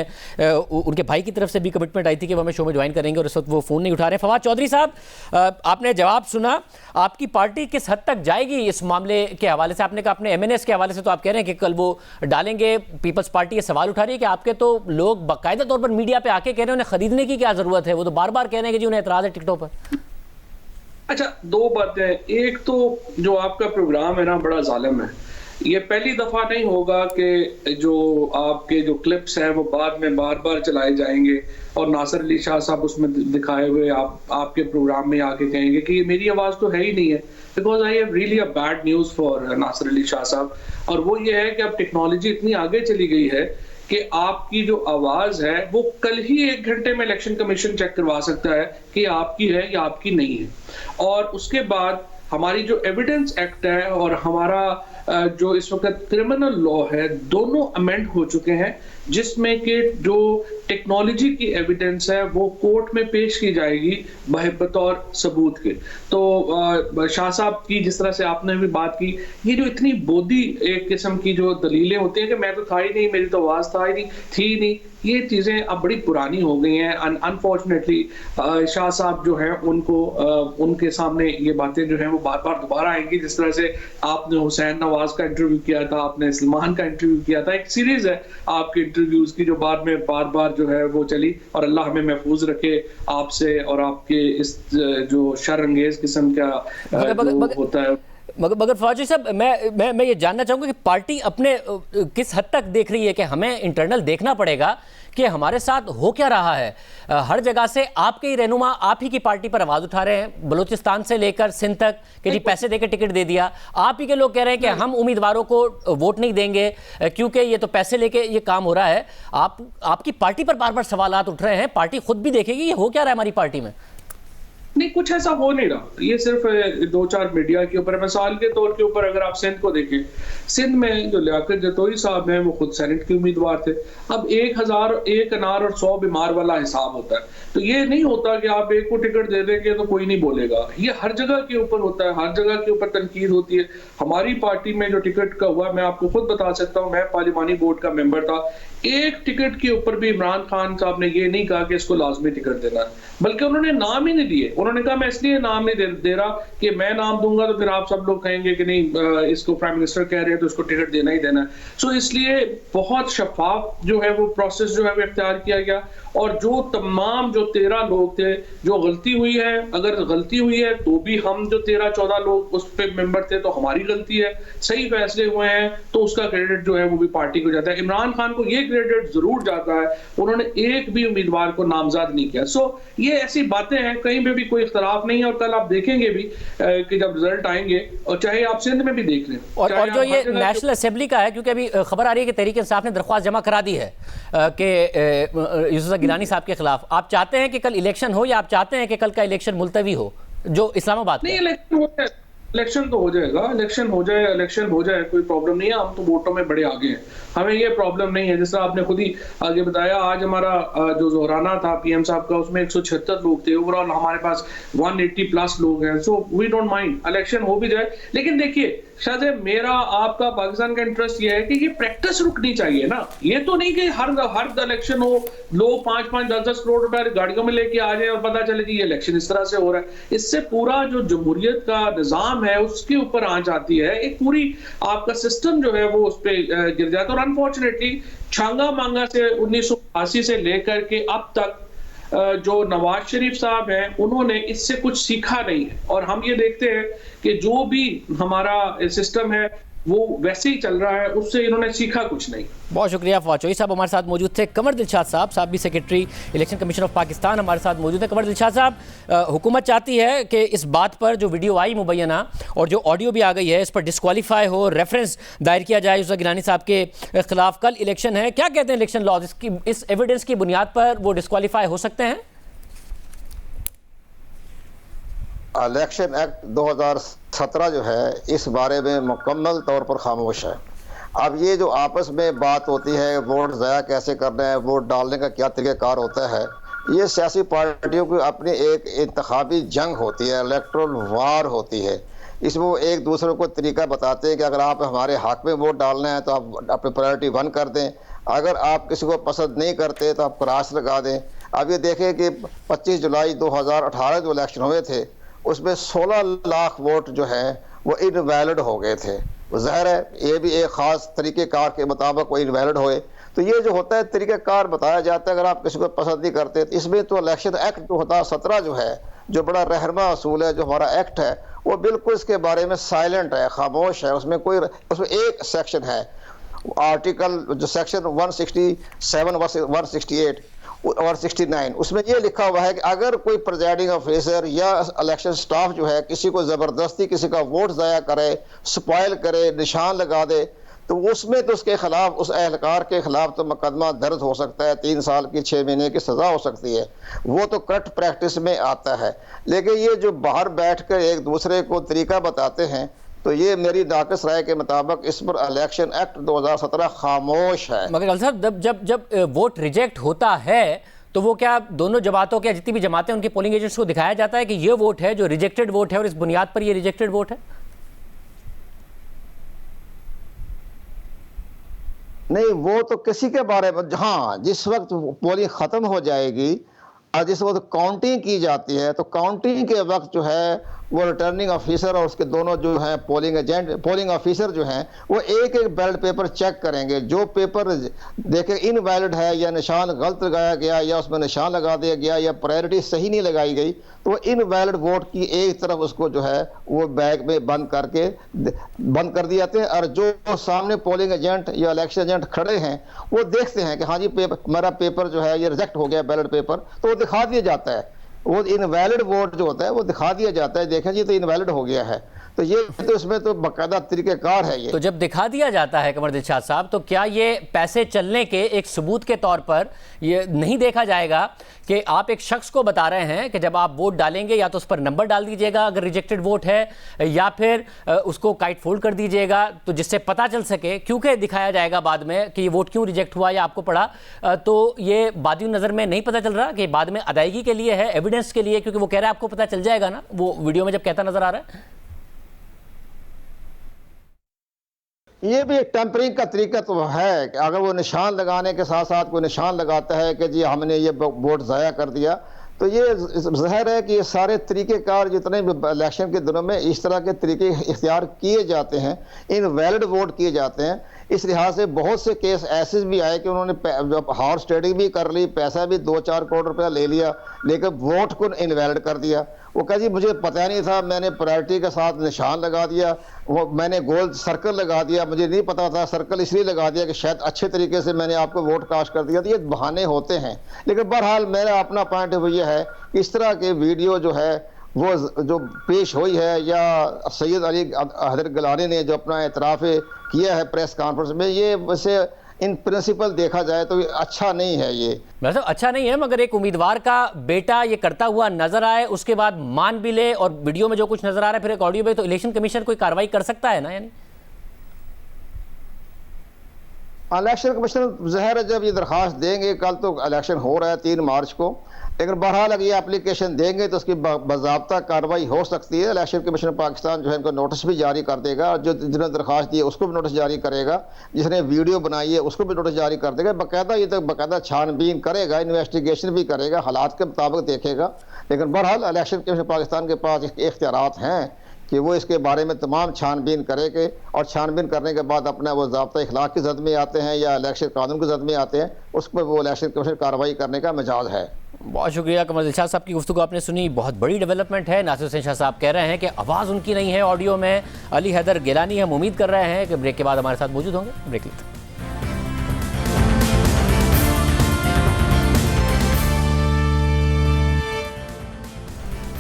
उनके भाई की तरफ से भी कमिटमेंट आई थी कि वो हमें शो में ज्वाइन करेंगे और इस वक्त वो फ़ोन नहीं उठा रहे। फवाद चौधरी साहब, आपने जवाब सुना, आपकी पार्टी किस हद तक जाएगी इस मामले के हवाले से? आपने कहा अपने एमएनएस के हवाले से तो आप कह रहे हैं कि कल वो डालेंगे, पीपल्स पार्टी ये सवाल उठा रही है कि आपके तो लोग बाकायदा तौर पर मीडिया पर आके कह रहे हैं उन्हें खरीदने की क्या ज़रूरत है, वो तो बार बार कह रहे हैं कि जी उन्हें एतराज़ है टिकटों पर। अच्छा, दो बातें। एक तो जो आपका प्रोग्राम है ना बड़ा जालिम है। ये पहली दफा नहीं होगा कि जो आपके जो क्लिप्स हैं वो बाद में बार बार चलाए जाएंगे और नासिर अली शाह साहब उसमें दिखाए हुए आपके प्रोग्राम में आके कहेंगे कि ये मेरी आवाज तो है ही नहीं है, because I have really a bad news for Nasir Ali Shah sahab. और वो ये है कि अब टेक्नोलॉजी इतनी आगे चली गई है कि आपकी जो आवाज है वो कल ही 1 घंटे में इलेक्शन कमीशन चेक करवा सकता है कि आपकी है या आपकी नहीं है। और उसके बाद हमारी जो एविडेंस एक्ट है और हमारा जो इस वक्त क्रिमिनल लॉ है, दोनों अमेंड हो चुके हैं जिसमें कि जो टेक्नोलॉजी की एविडेंस है वो कोर्ट में पेश की जाएगी बतौर सबूत के। तो शाह साहब की जिस तरह से आपने भी बात की, ये जो इतनी बोधी एक किस्म की जो दलीलें होती हैं कि मैं तो था ही नहीं, मेरी तो आवाज था ही नहीं, थी ही नहीं, ये चीजें अब बड़ी पुरानी हो गई हैं। अनफॉर्चुनेटली शाह साहब जो है उनको उनके सामने ये बातें जो है वो बार बार दोबारा आएंगी। जिस तरह से आपने हुसैन नवाज का इंटरव्यू किया था, आपने सलमान का इंटरव्यू किया था, एक सीरीज है आपके इंटरव्यूज की जो बाद में बार बार जो है वो चली। और अल्लाह हमें महफूज रखे आपसे और आपके इस जो शर्अंगेज किस्म का जो होता है। मगर फौजी साहब, मैं ये जानना चाहूँगा कि पार्टी अपने किस हद तक देख रही है कि हमें इंटरनल देखना पड़ेगा कि हमारे साथ हो क्या रहा है। हर जगह से आपके ही रहनुमा आप ही की पार्टी पर आवाज़ उठा रहे हैं, बलूचिस्तान से लेकर सिंध तक कि जी पैसे देकर टिकट दे दिया। आप ही के लोग कह रहे हैं कि हम उम्मीदवारों को वोट नहीं देंगे क्योंकि ये तो पैसे लेके ये काम हो रहा है। आपकी पार्टी पर बार बार सवालात उठ रहे हैं, पार्टी खुद भी देखेगी ये हो क्या रहा है हमारी पार्टी में। नहीं, कुछ ऐसा हो नहीं रहा, ये सिर्फ 2-4 मीडिया के ऊपर। मिसाल के तौर के ऊपर अगर आप सिंध को देखें, सिंध में जो लियाकत जतोई साहब हैं वो खुद सेनेट के उम्मीदवार थे। अब 1000 एक अनार और 100 बीमार वाला हिसाब होता है, तो ये नहीं होता कि आप एक को टिकट दे देंगे तो कोई नहीं बोलेगा। ये हर जगह के ऊपर होता है, हर जगह के ऊपर तनकीद होती है। हमारी पार्टी में जो टिकट का हुआ, मैं आपको खुद बता सकता हूँ, मैं पार्लिमानी बोर्ड का मेंबर था, एक टिकट के ऊपर भी इमरान खान साहब ने ये नहीं कहा कि इसको लाजमी टिकट देना है, बल्कि उन्होंने नाम ही नहीं दिए। उन्होंने कहा मैं इसलिए नाम नहीं दे रहा कि मैं नाम दूंगा तो फिर आप सब लोग कहेंगे कि नहीं इसको प्राइम मिनिस्टर कह रहे हैं तो इसको टिकट देना ही देना है। सो इसलिए बहुत शफाफ जो है वो प्रोसेस जो है वो इख्तियार किया गया, और जो तमाम जो 13 लोग थे, जो गलती हुई है, अगर गलती हुई है तो भी हम जो 13-14 लोग उस पे मेंबर थे तो हमारी गलती है। सही फैसले हुए हैं तो उसका क्रेडिट जो है वो भी पार्टी को जाता है। इमरान खान को ये क्रेडिट जरूर जाता है, उन्होंने एक भी उम्मीदवार को नामजद नहीं किया। सो ये ऐसी बातें हैं, कहीं पे भी कोई इख्तलाफ नहीं है। और कल आप देखेंगे भी कि जब रिजल्ट आएंगे, और चाहे आप सिंध में भी देख लें, और जो ये नेशनल असेंबली का है, क्योंकि अभी खबर आ रही है कि तहरीक इंसाफ ने दरख्वास्त जमा करा दी है कि यूसुफ गिलानी साहब के खिलाफ। आप चाहते हैं कि कल इलेक्शन हो या आप चाहते हैं कि कल का इलेक्शन मुलतवी हो जो इस्लामाबाद नहीं? इलेक्शन तो हो जाएगा, इलेक्शन हो जाए, कोई प्रॉब्लम नहीं है। हम तो वोटों में बड़े आगे हैं, हमें ये प्रॉब्लम नहीं है। जैसा आपने खुद ही आगे बताया, आज हमारा जो जोहराना था पीएम साहब का, उसमें 176 लोग थे। ओवरऑल हमारे पास 180 प्लस लोग हैं। So we don't mind, election हो भी जाए। लेकिन देखिए शायद मेरा आपका पाकिस्तान का इंटरेस्ट ये है कि ये प्रैक्टिस रुकनी चाहिए ना। ये तो नहीं कि हर इलेक्शन हो, लोग 5-5, 10-10 करोड़ रुपए गाड़ियों में लेके आ जाए और पता चले कि ये इलेक्शन इस तरह से हो रहा है। इससे पूरा जो जमहूरियत का निजाम है उसके ऊपर आंच आती है। एक पूरी आपका सिस्टम जो है वो उस पर गिर जाता है। और अनफॉर्चुनेटली छांगा मांगा से 1980 से लेकर के अब तक जो नवाज शरीफ साहब हैं उन्होंने इससे कुछ सीखा नहीं है। और हम ये देखते हैं कि जो भी हमारा सिस्टम है वो वैसे ही चल रहा है, उससे इन्होंने सीखा कुछ नहीं। बहुत शुक्रिया फवाद चौधरी साहब हमारे साथ मौजूद थे। कमर दिलशाद साहब, साबिक secretary election commission of Pakistan, हमारे साथ मौजूद है। कमर दिलशाद साहब, हुकूमत चाहती है कि इस बात पर जो वीडियो आई मुबैना और जो ऑडियो भी आ गई है, इस पर डिस्क्वालीफाई हो, रेफरेंस दायर किया जाए यूसुफ गिलानी साहब के खिलाफ। कल इलेक्शन है, क्या कहते हैं इलेक्शन लॉज, इस एविडेंस की बुनियाद पर वो डिस्क्वालीफाई हो सकते हैं? इलेक्शन एक्ट 2017 जो है इस बारे में मुकम्मल तौर पर खामोश है। अब ये जो आपस में बात होती है वोट ज़ाया कैसे करना है, वोट डालने का क्या तरीक़ाकार होता है, ये सियासी पार्टियों की अपनी एक इंतखाबी जंग होती है, इलेक्टोरल वार होती है। इसमें वो एक दूसरे को तरीका बताते हैं कि अगर आप हमारे हक में वोट डालना है तो आप अपनी प्रायोरिटी 1 कर दें, अगर आप किसी को पसंद नहीं करते तो आप क्रॉस लगा दें। अब ये देखें कि 25 जुलाई 2018 जो इलेक्शन हुए थे उसमें 16 लाख वोट जो है वो इनवैलिड हो गए थे। ज़ाहिर है ये भी एक ख़ास तरीक़ेकार के मुताबिक वो इनवैलिड हुए। तो ये जो होता है तरीक़ेकार बताया जाता है, अगर आप किसी को पसंद नहीं करते तो इसमें तो इलेक्शन एक्ट 2017 जो है, जो बड़ा रहनमा असूल है, जो हमारा एक्ट है, वो बिल्कुल इसके बारे में साइलेंट है, खामोश है। उसमें एक सेक्शन है, आर्टिकल जो सेक्शन 167, 168 और 69, उसमें ये लिखा हुआ है कि अगर कोई प्रिजाइडिंग ऑफिसर या इलेक्शन स्टाफ जो है किसी को ज़बरदस्ती किसी का वोट ज़ाया करे, स्पॉइल करे, निशान लगा दे, तो उसमें तो उसके खिलाफ, उस एहलकार के खिलाफ तो मुकदमा दर्ज हो सकता है, 3 साल की 6 महीने की सज़ा हो सकती है। वो तो करंट प्रैक्टिस में आता है। लेकिन ये जो बाहर बैठ कर एक दूसरे को तरीका बताते हैं, तो ये मेरी नाक़िस राय के मुताबिक इस पर इलेक्शन एक्ट 2017 खामोश है। मगर अल साहब, जब वोट रिजेक्ट होता है तो वो क्या दोनों जमातों के, जितनी भी जमातें उनके पोलिंग एजेंट्स को दिखाया जाता है कि ये वोट है जो रिजेक्टेड वोट है और इस बुनियाद पर ये रिजेक्टेड वोट है? नहीं, वो तो किसी के बारे में, हाँ, जिस वक्त पोलिंग ख़त्म हो जाएगी और जिस वक्त काउंटिंग की जाती है तो काउंटिंग के वक्त जो है वो रिटर्निंग ऑफिसर और उसके दोनों जो हैं पोलिंग एजेंट, पोलिंग ऑफिसर जो हैं, वो एक एक बैलेट पेपर चेक करेंगे। जो पेपर देखे इनवैलिड है या निशान गलत लगाया गया या उसमें निशान लगा दिया गया या प्रायोरिटी सही नहीं लगाई गई, तो वो इनवैलिड वोट की एक तरफ उसको जो है वो बैग में बंद कर दिए जाते हैं। और जो सामने पोलिंग एजेंट या इलेक्शन एजेंट खड़े हैं वो देखते हैं कि हाँ जी मेरा पेपर जो है ये रिजेक्ट हो गया बैलेट पेपर, तो वो दिखा दिया जाता है। वो इनवैलिड वोट जो होता है वो दिखा दिया जाता है, देखें जी तो इनवैलिड हो गया है। तो ये तो इसमें तो बाकायदा तरीक़ेकार है ये। तो जब दिखा दिया जाता है कमर दिलशाद साहब, तो क्या ये पैसे चलने के एक सबूत के तौर पर ये नहीं देखा जाएगा कि आप एक शख्स को बता रहे हैं कि जब आप वोट डालेंगे या तो उस पर नंबर डाल दीजिएगा अगर रिजेक्टेड वोट है, या फिर उसको काइट फोल्ड कर दीजिएगा, तो जिससे पता चल सके, क्योंकि दिखाया जाएगा बाद में कि ये वोट क्यों रिजेक्ट हुआ या आपको पड़ा, तो ये बादी नज़र में नहीं पता चल रहा कि बाद में अदायगी के लिए है, एविडेंस के लिए, क्योंकि वो कह रहा है आपको पता चल जाएगा ना, वो वीडियो में जब कहता नजर आ रहा है। ये भी एक टेम्परिंग का तरीका तो है कि अगर वो निशान लगाने के साथ साथ कोई निशान लगाता है कि जी हमने ये वोट ज़ाया कर दिया, तो ये ज़ाहिर है कि ये सारे तरीक़ेकार जितने भी इलेक्शन के दिनों में इस तरह के तरीके इख्तियार किए जाते हैं, इनवैलिड वोट किए जाते हैं। इस लिहाज से बहुत से केस ऐसे भी आए कि उन्होंने हॉर्स ट्रेडिंग भी कर ली, पैसा भी 2-4 करोड़ रुपया ले लिया, लेकिन वोट को इनवैलिड कर दिया। वो कहा जी मुझे पता नहीं था, मैंने प्रायोरिटी के साथ निशान लगा दिया, वो मैंने गोल सर्कल लगा दिया, मुझे नहीं पता था, सर्कल इसलिए लगा दिया कि शायद अच्छे तरीके से मैंने आपको वोट कास्ट कर दिया। तो ये बहाने होते हैं। लेकिन बहरहाल मेरा अपना पॉइंट ऑफ व्यू है कि इस तरह के वीडियो जो है वो जो पेश हुई है, या सैयद अली हैदर गिलानी ने जो अपना एतराफ़ किया है प्रेस कॉन्फ्रेंस में, ये वैसे इन प्रिंसिपल देखा जाए तो अच्छा नहीं है। ये मतलब अच्छा नहीं है, मगर एक उम्मीदवार का बेटा ये करता हुआ नजर आए, उसके बाद मान भी ले, और वीडियो में जो कुछ नजर आ रहा है फिर एक ऑडियो में, तो इलेक्शन कमीशन कोई कार्रवाई कर सकता है ना। यानी इलेक्शन कमीशन ज़ाहिर है जब ये दरख्वास्त देंगे, कल तो इलेक्शन हो रहा है 3 मार्च को, लेकिन बहरहाल अगर ये एप्लीकेशन देंगे तो उसकी बाज़ाब्ता कार्रवाई हो सकती है। इलेक्शन कमीशन पाकिस्तान जो है इनको नोटिस भी जारी कर देगा, और जो जिन्होंने दरख्वास्त दी है उसको भी नोटिस जारी करेगा, जिसने वीडियो बनाई है उसको भी नोटिस जारी कर देगा। बाकायदा ये तो बाकायदा छानबीन करेगा, इन्वेस्टिगेशन भी करेगा, हालात के मुताबिक देखेगा। लेकिन बहरहाल इलेक्शन कमीशन पाकिस्तान के पास इख्तियारात हैं कि वो इसके बारे में तमाम छानबीन करेंगे, और छानबीन करने के बाद अपना वो ज़ाब्ता इखलाक की जद में आते हैं या इलेक्शन कानून की जद में आते हैं, उस पर वो इलेक्शन कमीशन कार्रवाई करने का मिजाज है। बहुत शुक्रिया कमर दिलशाद साहब की गुफ्तगू आपने सुनी, बहुत बड़ी डेवलपमेंट है। नासिर हुसैन शाह साहब कह रहे हैं कि आवाज़ उनकी नहीं है ऑडियो में, अली हैदर गिलानी हम उम्मीद कर रहे हैं कि ब्रेक के बाद हमारे साथ मौजूद होंगे। ब्रेक लेते हैं।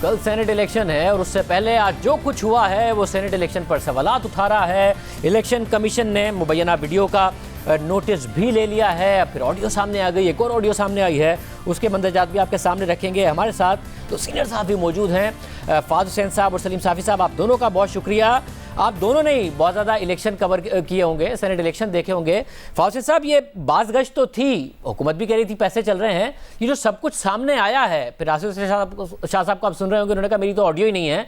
कल सेनेट इलेक्शन है और उससे पहले आज जो कुछ हुआ है वो सेनेट इलेक्शन पर सवालात उठा रहा है। इलेक्शन कमीशन ने मुबैना वीडियो का नोटिस भी ले लिया है, फिर ऑडियो सामने आ गई, एक और ऑडियो सामने आई है, उसके मंदरजात भी आपके सामने रखेंगे। हमारे साथ तो सीनियर साहब भी मौजूद हैं, फाद हुसैन साहब और सलीम साफ़ी साहब, आप दोनों का बहुत शुक्रिया। आप दोनों ने ही बहुत ज़्यादा इलेक्शन कवर किए होंगे, सेनेट इलेक्शन देखे होंगे। फाद हुसैन साहब, ये बाज़ गश्त तो थी, हुकूमत भी कह रही थी पैसे चल रहे हैं, ये जो सब कुछ सामने आया है, फिर नासिर हुसैन शाह साहब को आप सुन रहे होंगे, उन्होंने कहा मेरी तो ऑडियो ही नहीं है,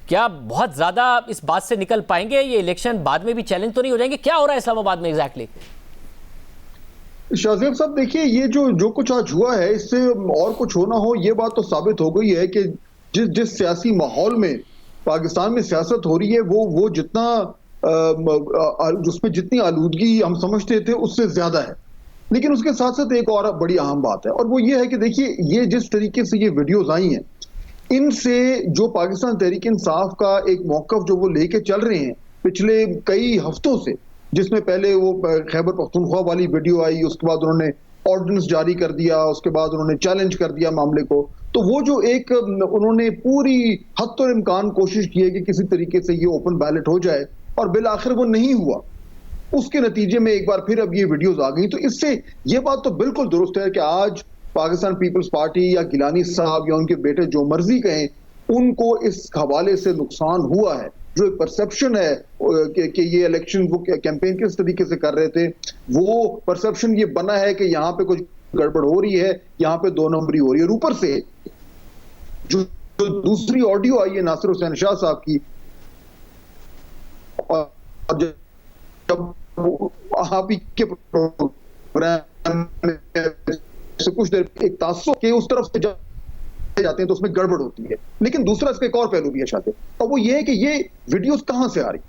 क्या बहुत ज़्यादा इस बात से निकल पाएंगे? ये इलेक्शन बाद में भी चैलेंज तो नहीं हो जाएंगे? क्या हो रहा है इस्लामाबाद में एग्जैक्टली? शाहजेब साहब देखिए, ये जो कुछ आज हुआ है, इससे और कुछ होना हो ये बात तो साबित हो गई है कि जिस सियासी माहौल में पाकिस्तान में सियासत हो रही है वो जितना उसमें जितनी आलूदगी हम समझते थे उससे ज्यादा है। लेकिन उसके साथ साथ एक और बड़ी अहम बात है, और वो ये है कि देखिए ये जिस तरीके से ये वीडियोज आई हैं, इनसे जो पाकिस्तान तहरीक इंसाफ का एक मौकफ जो वो लेके चल रहे हैं पिछले कई हफ्तों से, जिसमें पहले वो खैबर पख्तूनख्वा वाली वीडियो आई, उसके बाद उन्होंने ऑर्डिनेंस जारी कर दिया, उसके बाद उन्होंने चैलेंज कर दिया मामले को, तो वो जो एक उन्होंने पूरी हद और इम्कान कोशिश की है कि किसी तरीके से ये ओपन बैलेट हो जाए, और बिल आखिर वो नहीं हुआ। उसके नतीजे में एक बार फिर अब ये वीडियोज आ गई। तो इससे ये बात तो बिल्कुल दुरुस्त है कि आज पाकिस्तान पीपल्स पार्टी या गिलानी साहब या उनके बेटे जो मर्जी कहें, उनको इस हवाले से नुकसान हुआ है। जो एक परसेप्शन है कि ये इलेक्शन वो कैंपेन किस तरीके से कर रहे थे, वो परसेप्शन ये बना है कि यहाँ पे कुछ गड़बड़ हो रही है, यहाँ पे 2 नंबरी हो रही है। और ऊपर से जो दूसरी ऑडियो आई है नासिर हुसैन शाह साहब की, और जब आप ही के प्रोग्राम से कुछ देर एक तासुब के उस तरफ से जाते हैं तो उसमें गड़बड़ होती है। लेकिन दूसरा इसका एक और पहलू भी है शायद, और वो ये है कि ये वीडियोस कहां से आ रही,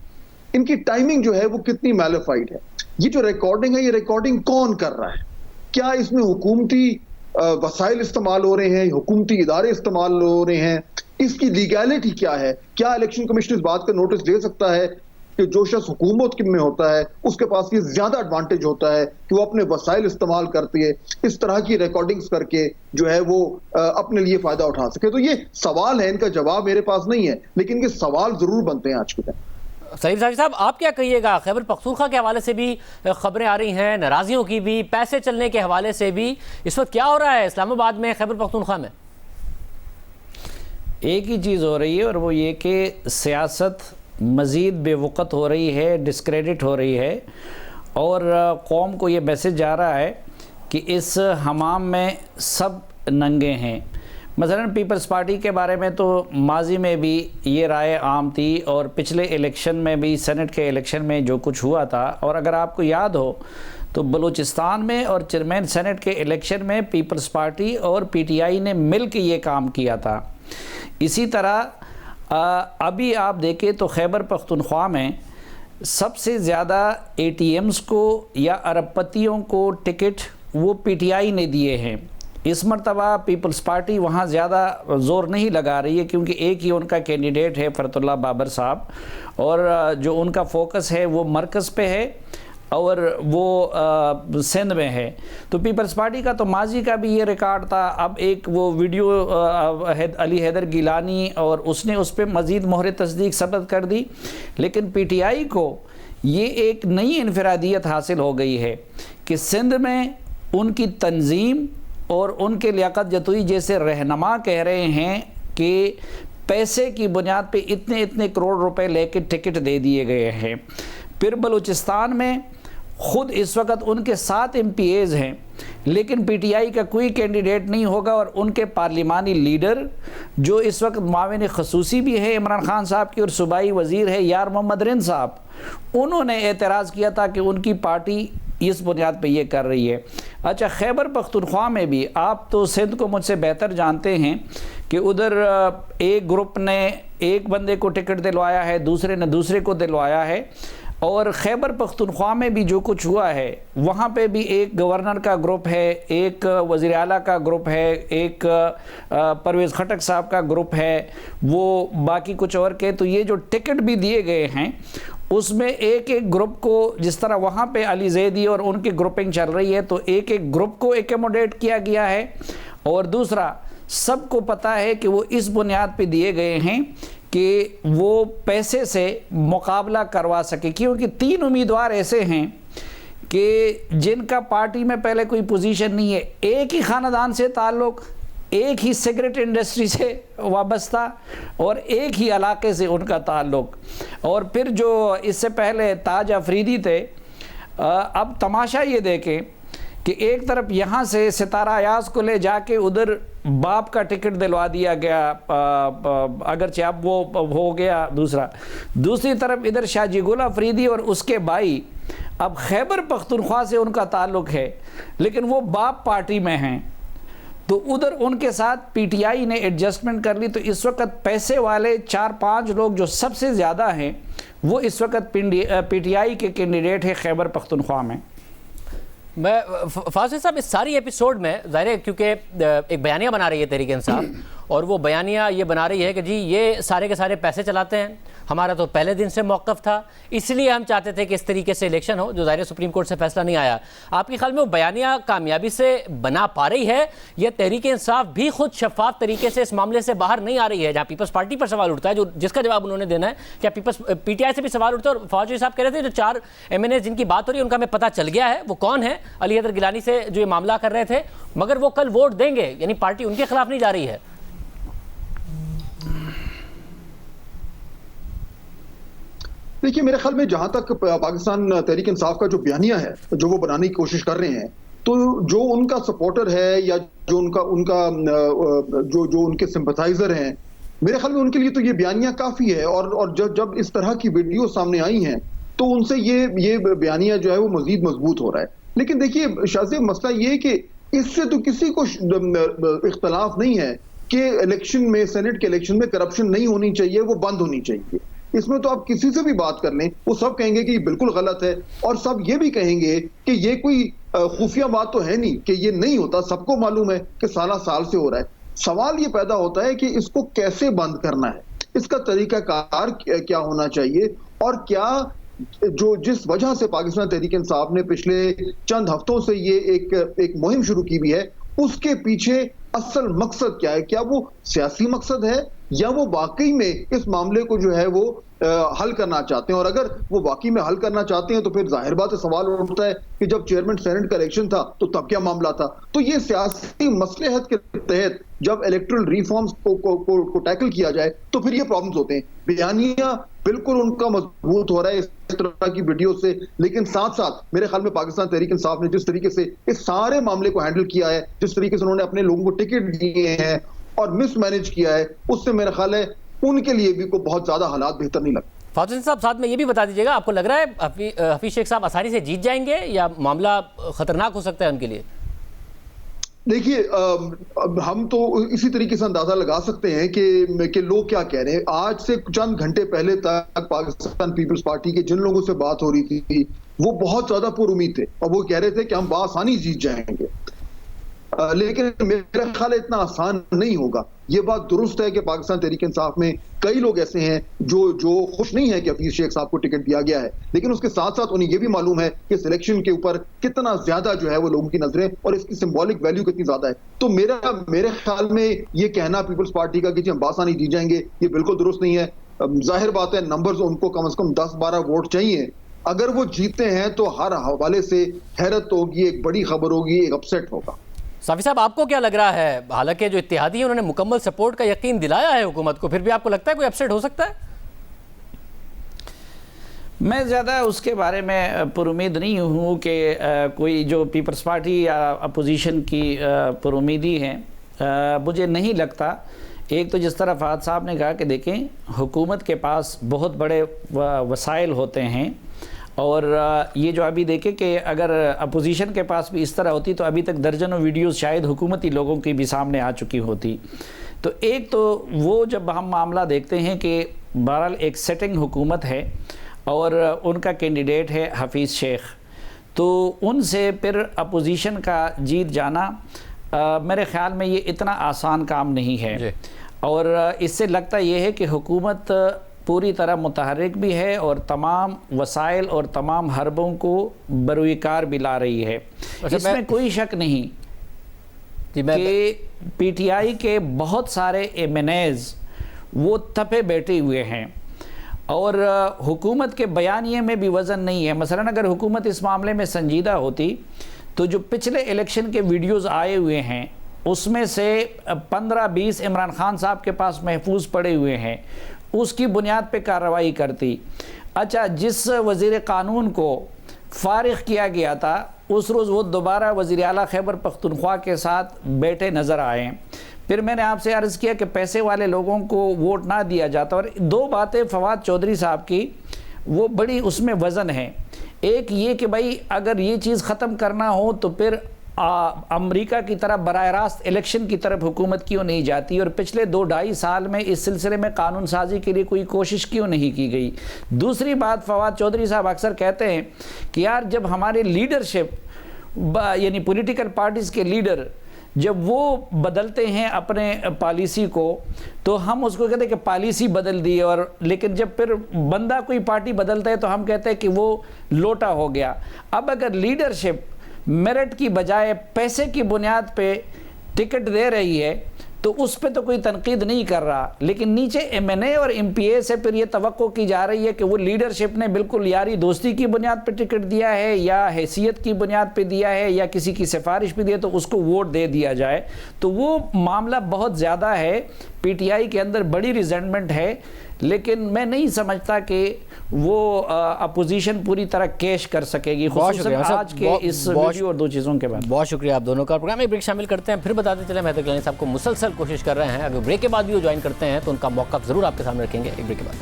इनकी टाइमिंग जो है वो कितनी मैलिफाइड है, ये जो रिकॉर्डिंग है ये रिकॉर्डिंग कौन कर रहा है, क्या इसमें हुकूमती वसाइल इस्तेमाल हो रहे हैं, हुकूमती इदारे इस्तेमाल हो रहे हैं, इसकी लीगैलिटी क्या है, क्या इलेक्शन कमीशन इस बात का नोटिस ले सकता है कि जो शख्स हुकूमत में होता है उसके पास ये ज्यादा एडवांटेज होता है कि वो अपने वसाइल इस्तेमाल करती है, इस तरह की रिकॉर्डिंग्स करके जो है वो अपने लिए फायदा उठा सके। तो ये सवाल है, इनका जवाब मेरे पास नहीं है, लेकिन इनके सवाल जरूर बनते हैं आज के दिन। सलीम साकिब साहब, आप क्या कहिएगा? खैबर पख्तूनख्वा के हवाले से भी खबरें आ रही हैं, नाराजियों की भी, पैसे चलने के हवाले से भी। इस वक्त क्या हो रहा है इस्लामाबाद में, खैबर पख्तूनख्वा में? एक ही चीज़ हो रही है और वो ये कि सियासत मज़ीद बेवक़्त हो रही है, डिस्क्रेडिट हो रही है, और कौम को ये मैसेज जा रहा है कि इस हमाम में सब नंगे हैं। मसलन पीपल्स पार्टी के बारे में तो माजी में भी ये राय आम थी, और पिछले इलेक्शन में भी, सेनेट के इलेक्शन में जो कुछ हुआ था, और अगर आपको याद हो तो बलूचिस्तान में और चेयरमैन सेनेट के इलेक्शन में पीपल्स पार्टी और पीटीआई ने मिल के ये काम किया था। इसी तरह अभी आप देखें तो खैबर पख्तूनख्वा में सबसे ज़्यादा एटीएम्स को या अरबपतियों को टिकट वो पीटीआई ने दिए हैं। इस मरतबा पीपल्स पार्टी वहाँ ज़्यादा ज़ोर नहीं लगा रही है, क्योंकि एक ही उनका कैंडिडेट है फरतुल्लाह बाबर साहब, और जो उनका फोकस है वो मरकज़ पे है और वो सिंध में है। तो पीपल्स पार्टी का तो माजी का भी ये रिकॉर्ड था। अब एक वो वीडियो अली हैदर गिलानी, और उसने उस पर मज़ीद मोहर तस्दीक सबत कर दी। लेकिन पीटीआई को ये एक नई इनफरादियत हासिल हो गई है कि सिंध में उनकी तंजीम और उनके लियाकत जतोई जैसे रहनमा कह रहे हैं कि पैसे की बुनियाद पे इतने इतने करोड़ रुपए लेके टिकट दे दिए गए हैं। फिर बलूचिस्तान में ख़ुद इस वक्त उनके 7 MPAs हैं, लेकिन पीटीआई का कोई कैंडिडेट नहीं होगा, और उनके पार्लिमानी लीडर जो इस वक्त माविन खसूसी भी है इमरान खान साहब की और सूबाई वज़ीर है यार मोहम्मद रिन साहब, उन्होंने एतराज़ किया था कि उनकी पार्टी इस बुनियाद पे ये कर रही है। अच्छा, खैबर पख्तूनख्वा में भी आप तो सिंध को मुझसे बेहतर जानते हैं कि उधर एक ग्रुप ने एक बंदे को टिकट दिलवाया है, दूसरे ने दूसरे को दिलवाया है, और खैबर पख्तूनख्वा में भी जो कुछ हुआ है वहाँ पे भी एक गवर्नर का ग्रुप है, एक वज़ीर आला का ग्रुप है, एक परवेज़ खटक साहब का ग्रुप है, वो बाकी कुछ और के। तो ये जो टिकट भी दिए गए हैं उसमें एक एक ग्रुप को, जिस तरह वहाँ पे अली ज़ैदी और उनकी ग्रुपिंग चल रही है, तो एक एक ग्रुप को एकोमोडेट किया गया है। और दूसरा, सबको पता है कि वो इस बुनियाद पे दिए गए हैं कि वो पैसे से मुकाबला करवा सके, क्योंकि 3 उम्मीदवार ऐसे हैं कि जिनका पार्टी में पहले कोई पोजीशन नहीं है, एक ही ख़ानदान से ताल्लुक़, एक ही सिगरेट इंडस्ट्री से वाबस्ता, और एक ही इलाके से उनका ताल्लुक़। और फिर जो इससे पहले ताज अफरीदी थे, अब तमाशा ये देखें कि एक तरफ यहाँ से सितारा अयाज को ले जाके उधर बाप का टिकट दिलवा दिया गया, अगरचे अब वो हो गया दूसरी तरफ इधर शाहजी गुल अफरीदी और उसके भाई, अब खैबर पख्तूनख्वा से उनका ताल्लुक़ है लेकिन वो बाप पार्टी में हैं, तो उधर उनके साथ पीटीआई ने एडजस्टमेंट कर ली। तो इस वक्त पैसे वाले 4-5 लोग जो सबसे ज़्यादा हैं वो इस वक्त पीटीआई के कैंडिडेट है खैबर पख्तूनख्वा में। मैं फाजिल साहब, इस सारी एपिसोड में ज़ाहिर है क्योंकि एक बयानिया बना रही है तहरीक इंसाफ, और वो बयानिया ये बना रही है कि जी ये सारे के सारे पैसे चलाते हैं, हमारा तो पहले दिन से मौक़िफ़ था, इसलिए हम चाहते थे कि इस तरीके से इलेक्शन हो, जो ज़ाहिर सुप्रीम कोर्ट से फैसला नहीं आया। आपके ख्याल में वो बयानिया कामयाबी से बना पा रही है, या तहरीक इंसाफ भी खुद शफाफ तरीके से इस मामले से बाहर नहीं आ रही है? जहाँ पीपल्स पार्टी पर सवाल उठता है, जो जिसका जवाब उन्होंने देना है, क्या पीटीआई से भी सवाल उठता है? और फौजी साहब कह रहे थे जो 4 MNA जिनकी बात हो रही है उनका हमें पता चल गया है, वो कौन है? अली हैदर गिलानी से जो ये मामला कर रहे थे, मगर वो कल वोट देंगे, यानी पार्टी उनके खिलाफ नहीं जा रही है। देखिए, मेरे ख्याल में जहां तक पाकिस्तान तहरीक इंसाफ का जो बयानिया है जो वो बनाने की कोशिश कर रहे हैं, तो जो उनका सपोर्टर है या जो उनका जो उनके सिंपथाइजर हैं, मेरे ख्याल में उनके लिए तो ये बयानिया काफी है। और जब इस तरह की वीडियो सामने आई हैं तो उनसे ये बयानिया जो है वो मजीद मजबूत हो रहा है। लेकिन देखिए शाहज़ेब, मसला ये है कि इससे तो किसी को इख्तलाफ नहीं है कि इलेक्शन में, सेनेट के इलेक्शन में करप्शन नहीं होनी चाहिए, वो बंद होनी चाहिए। इसमें तो आप किसी से भी बात कर लें, वो सब कहेंगे कि ये बिल्कुल गलत है, और सब ये भी कहेंगे कि ये कोई खुफिया बात तो है नहीं कि ये नहीं होता, सबको मालूम है कि साल से हो रहा है। सवाल ये पैदा होता है कि इसको कैसे बंद करना है, इसका तरीकाकार क्या होना चाहिए, और क्या जो जिस वजह से पाकिस्तान तहरीक इंसाफ ने पिछले चंद हफ्तों से ये एक मुहिम शुरू की हुई है, उसके पीछे असल मकसद क्या है? क्या वो सियासी मकसद है या वो वाकई में इस मामले को जो है वो हल करना चाहते हैं? और अगर वो वाकई में हल करना चाहते हैं तो फिर जाहिर बात है सवाल उठता है कि जब चेयरमैन सेनेट का इलेक्शन था तो तब क्या मामला था? तो ये सियासी मसलहत के तहत जब इलेक्टोरल रिफॉर्म्स को टैकल किया जाए तो फिर ये प्रॉब्लम्स होते हैं। बयानिया बिल्कुल उनका मजबूत हो रहा है इस तरह की वीडियो से, लेकिन साथ साथ मेरे ख्याल में पाकिस्तान तहरीक इंसाफ ने जिस तरीके से इस सारे मामले को हैंडल किया है, जिस तरीके से उन्होंने अपने लोगों को टिकट दिए हैं और मिसमैनेज किया है, उससे मेरा ख्याल है उनके लिए भी को बहुत ज्यादा हालात बेहतर नहीं लगते। फाउज साहब, साथ में ये भी बता दीजिएगा, आपको लग रहा है हफीज शेख साहब आसानी से जीत जाएंगे या मामला खतरनाक हो सकता है उनके लिए? देखिए, हम तो इसी तरीके से अंदाजा लगा सकते हैं कि लोग क्या कह रहे हैं। आज से चंद घंटे पहले तक पाकिस्तान पीपल्स पार्टी के जिन लोगों से बात हो रही थी वो बहुत ज्यादा पुरुमीद थे और वो कह रहे थे कि हम बआसानी जीत जाएंगे, लेकिन मेरा ख्याल इतना आसान नहीं होगा। ये बात दुरुस्त है कि पाकिस्तान तहरीक इंसाफ में कई लोग ऐसे हैं जो खुश नहीं है कि हफीज शेख साहब को टिकट दिया गया है, लेकिन उसके साथ साथ उन्हें ये भी मालूम है कि सिलेक्शन के ऊपर कितना ज्यादा जो है वो लोगों की नजरें और इसकी सिंबॉलिक वैल्यू कितनी ज्यादा है। तो मेरे ख्याल में ये कहना पीपल्स पार्टी का कि हम बासानी जीत जाएंगे, ये बिल्कुल दुरुस्त नहीं है। जाहिर बात है नंबर्स उनको कम से कम 10-12 वोट चाहिए। अगर वो जीतते हैं तो हर हवाले से हैरत होगी, एक बड़ी खबर होगी, एक अपसेट होगा। साफी साहब, आपको क्या लग रहा है? हालांकि जो इत्तेहादी हैं उन्होंने मुकम्मल सपोर्ट का यकीन दिलाया है हुकूमत को, फिर भी आपको लगता है कोई अपसेट हो सकता है? मैं ज़्यादा उसके बारे में पुरुमीद नहीं हूँ कि कोई जो पीपल्स पार्टी या अपोजिशन की पुरुमीदी है, मुझे नहीं लगता। एक तो जिस तरह फहद साहब ने कहा कि देखें, हुकूमत के पास बहुत बड़े वसाइल होते हैं, और ये जो अभी देखें कि अगर अपोजिशन के पास भी इस तरह होती तो अभी तक दर्जनों वीडियोस शायद हुकूमती लोगों की भी सामने आ चुकी होती। तो एक तो वो जब हम मामला देखते हैं कि बहरहाल एक सेटिंग हुकूमत है और उनका कैंडिडेट है हफीज़ शेख, तो उनसे फिर अपोजिशन का जीत जाना मेरे ख़्याल में ये इतना आसान काम नहीं है। और इससे लगता ये है कि हुकूमत पूरी तरह मुतहर्रिक भी है और तमाम वसाइल और तमाम हरबों को बरूईकार भी ला रही है। इसमें कोई शक नहीं कि पीटीआई के बहुत सारे एमएनएज वो तपे बैठे हुए हैं और हुकूमत के बयानिए में भी वज़न नहीं है। मसलन अगर हुकूमत इस मामले में संजीदा होती तो जो पिछले इलेक्शन के वीडियोज़ आए हुए हैं उसमें से 15-20 इमरान खान साहब के पास महफूज पड़े हुए हैं, उसकी बुनियाद पे कार्रवाई करती। अच्छा, जिस वज़ीर क़ानून को फ़ारिग किया गया था उस रोज़ वो दोबारा वज़ीर आला खैबर पख्तूनख्वा के साथ बैठे नज़र आए। फिर मैंने आपसे अर्ज़ किया कि पैसे वाले लोगों को वोट ना दिया जाता। और दो बातें फवाद चौधरी साहब की वो बड़ी उसमें वज़न है। एक ये कि भाई अगर ये चीज़ ख़त्म करना हो तो फिर अमेरिका की तरफ बराह रास्त इलेक्शन की तरफ हुकूमत क्यों नहीं जाती, और पिछले 2-2.5 साल में इस सिलसिले में कानून साजी के लिए कोई कोशिश क्यों नहीं की गई। दूसरी बात, फवाद चौधरी साहब अक्सर कहते हैं कि यार जब हमारे लीडरशिप यानी पॉलिटिकल पार्टीज़ के लीडर जब वो बदलते हैं अपने पॉलिसी को तो हम उसको कहते हैं कि पॉलिसी बदल दी, और लेकिन जब फिर बंदा कोई पार्टी बदलता है तो हम कहते हैं कि वो लोटा हो गया। अब अगर लीडरशिप मेरिट की बजाय पैसे की बुनियाद पे टिकट दे रही है तो उस पे तो कोई तनकीद नहीं कर रहा, लेकिन नीचे एमएनए और एमपीए से फिर ये तवक्को की जा रही है कि वो लीडरशिप ने बिल्कुल यारी दोस्ती की बुनियाद पे टिकट दिया है या हैसियत की बुनियाद पे दिया है या किसी की सिफारिश पे दिया तो उसको वोट दे दिया जाए। तो वो मामला बहुत ज़्यादा है, पीटीआई के अंदर बड़ी रिजेंटमेंट है, लेकिन मैं नहीं समझता कि वो अपोजिशन पूरी तरह कैश कर सकेगी, खुसूसन आज के इस वीडियो और दो चीज़ों के बाद। बहुत शुक्रिया आप दोनों का। प्रोग्राम में ब्रेक शामिल करते हैं, फिर बताते चले हैदर गिलानी साहब को मुसलसल कोशिश कर रहे हैं, अगर ब्रेक के बाद भी वो ज्वाइन करते हैं तो उनका मौका ज़रूर आपके सामने रखेंगे एक ब्रेक के बाद।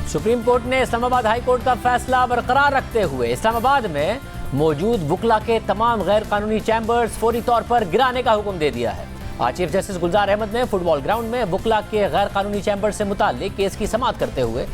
सुप्रीम कोर्ट ने इस्लामाबाद हाई कोर्ट का फैसला बरकरार रखते हुए इस्लामाबाद में मौजूद वकला के तमाम गैर कानूनी चैम्बर्स फौरी तौर पर गिराने का हुक्म दे दिया है। आज चीफ जस्टिस गुलजार अहमद ने फुटबॉल ग्राउंड में वकला के गैर कानूनी चैम्बर से मुताल्लिक केस की समाअत करते हुए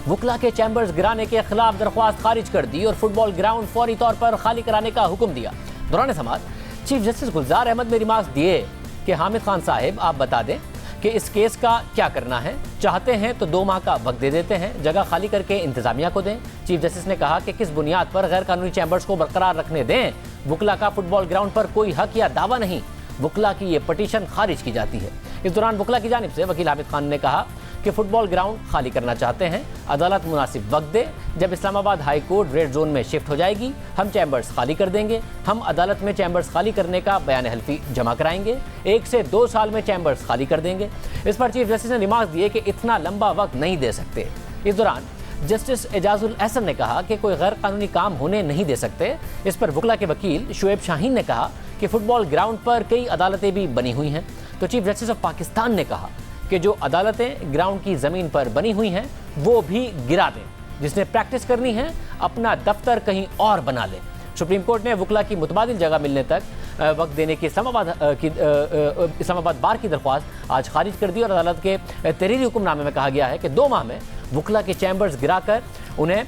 वकला के चैम्बर्स गिराने के खिलाफ दरख्वास्त खारिज कर दी और फुटबॉल ग्राउंड फौरी तौर पर खाली कराने का हुक्म दिया। दौरान समाअत चीफ जस्टिस गुलजार अहमद ने रिमार्क्स दिए कि हामिद खान साहिब, आप बता दें कि इस केस का क्या करना है, चाहते हैं तो 2 माह का वक्त दे देते हैं, जगह खाली करके इंतजामिया को दें। चीफ जस्टिस ने कहा कि किस बुनियाद पर गैर कानूनी चैम्बर्स को बरकरार रखने दें, वकला का फुटबॉल ग्राउंड पर कोई हक या दावा नहीं, वकला की ये पटिशन खारिज की जाती है। इस दौरान वकला की जानिब से वकील हामिद खान ने कहा कि फुटबॉल ग्राउंड खाली करना चाहते हैं, अदालत मुनासिब वक्त दे, जब Islamabad high court red zone में शिफ्ट हो जाएगी हम चैम्बर्स खाली कर देंगे, हम अदालत में चैम्बर्स खाली करने का बयान हल्फी जमा कराएंगे, 1 से 2 साल में चैम्बर्स खाली कर देंगे। इस पर चीफ जस्टिस ने रिमार्क दिए कि इतना लंबा वक्त नहीं दे सकते। इस दौरान जस्टिस एजाजुल एहसन ने कहा कि कोई गैर कानूनी काम होने नहीं दे सकते। इस पर वकला के वकील शुएब शाहीन ने कहा कि फुटबॉल ग्राउंड पर कई अदालतें भी बनी हुई हैं। तो चीफ जस्टिस ऑफ पाकिस्तान ने कहा कि जो अदालतें ग्राउंड की ज़मीन पर बनी हुई हैं वो भी गिरा दें, जिसने प्रैक्टिस करनी है अपना दफ्तर कहीं और बना ले। सुप्रीम कोर्ट ने वकला की मुतबादिल जगह मिलने तक वक्त देने की इस्लामाबाद बार की दरख्वास्त आज खारिज कर दी और अदालत के तहरीरी हुक्मनामे में कहा गया है कि 2 माह में वकला के चैम्बर्स गिराकर उन्हें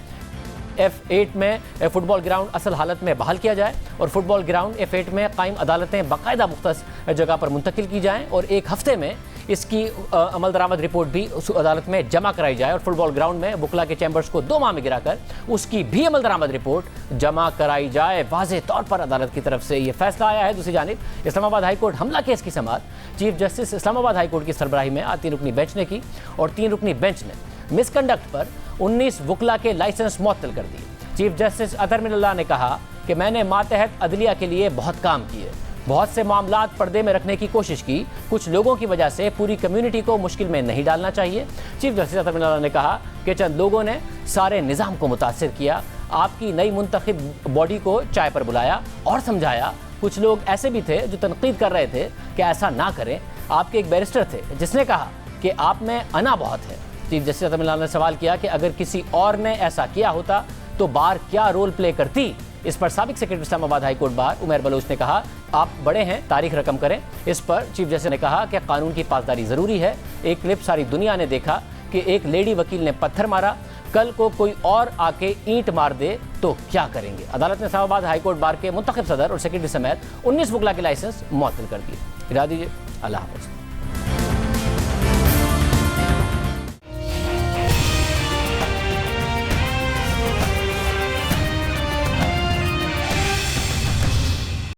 F8 में फुटबॉल ग्राउंड असल हालत में बहाल किया जाए और फुटबॉल ग्राउंड F8 में कायम अदालतें बाकायदा मुख्तस जगह पर मुंतकिल की जाएं और 1 हफ्ते में इसकी अमल दरामद रिपोर्ट भी उस अदालत में जमा कराई जाए और फुटबॉल ग्राउंड में वकला के चैम्बर्स को 2 माह में गिराकर उसकी भी अमल दरामद रिपोर्ट जमा कराई जाए। वाज़ेह तौर पर अदालत की तरफ से यह फैसला आया है। दूसरी जानिब इस्लामाबाद हाई कोर्ट हमला केस की समाअत chief justice Islamabad high court की सरबराही में आज 3 रुकनी बेंच ने की और 3 रुकनी बेंच ने मिसकंडक्ट पर 19 वकला के लाइसेंस मुअत्तल कर दिए। चीफ जस्टिस अतर मिनल्लाह ने कहा कि मैंने मातहत अदलिया के लिए बहुत काम किए, बहुत से मामलात पर्दे में रखने की कोशिश की, कुछ लोगों की वजह से पूरी कम्युनिटी को मुश्किल में नहीं डालना चाहिए। चीफ जस्टिस अतर मिनल्लाह ने कहा कि चंद लोगों ने सारे निज़ाम को मुतासिर किया, आपकी नई मुंतखब बॉडी को चाय पर बुलाया और समझाया। कुछ लोग ऐसे भी थे जो तनकीद कर रहे थे कि ऐसा ना करें। आपके एक बैरिस्टर थे जिसने कहा कि आप में अना बहुत है। चीफ जस्टिस अतर मिनल्लाह ने सवाल किया कि अगर किसी और ने ऐसा किया होता तो बार क्या रोल प्ले करती। इस पर साबिक secretary Islamabad high court bar Umar Bloch ने कहा आप बड़े हैं, तारीख रकम करें। इस पर चीफ जस्टिस ने कहा कि कानून की पासदारी ज़रूरी है। एक क्लिप सारी दुनिया ने देखा कि एक लेडी वकील ने पत्थर मारा, कल को कोई और आके ईंट मार दे तो क्या करेंगे। अदालत ने इस्लामाबाद हाई कोर्ट बार के मुंतखब सदर और सेक्रेटरी समेत 19 वकला के लाइसेंस मुअत्तल कर दिए। इरा दीजिए। अल्लाह हाफ़िज़।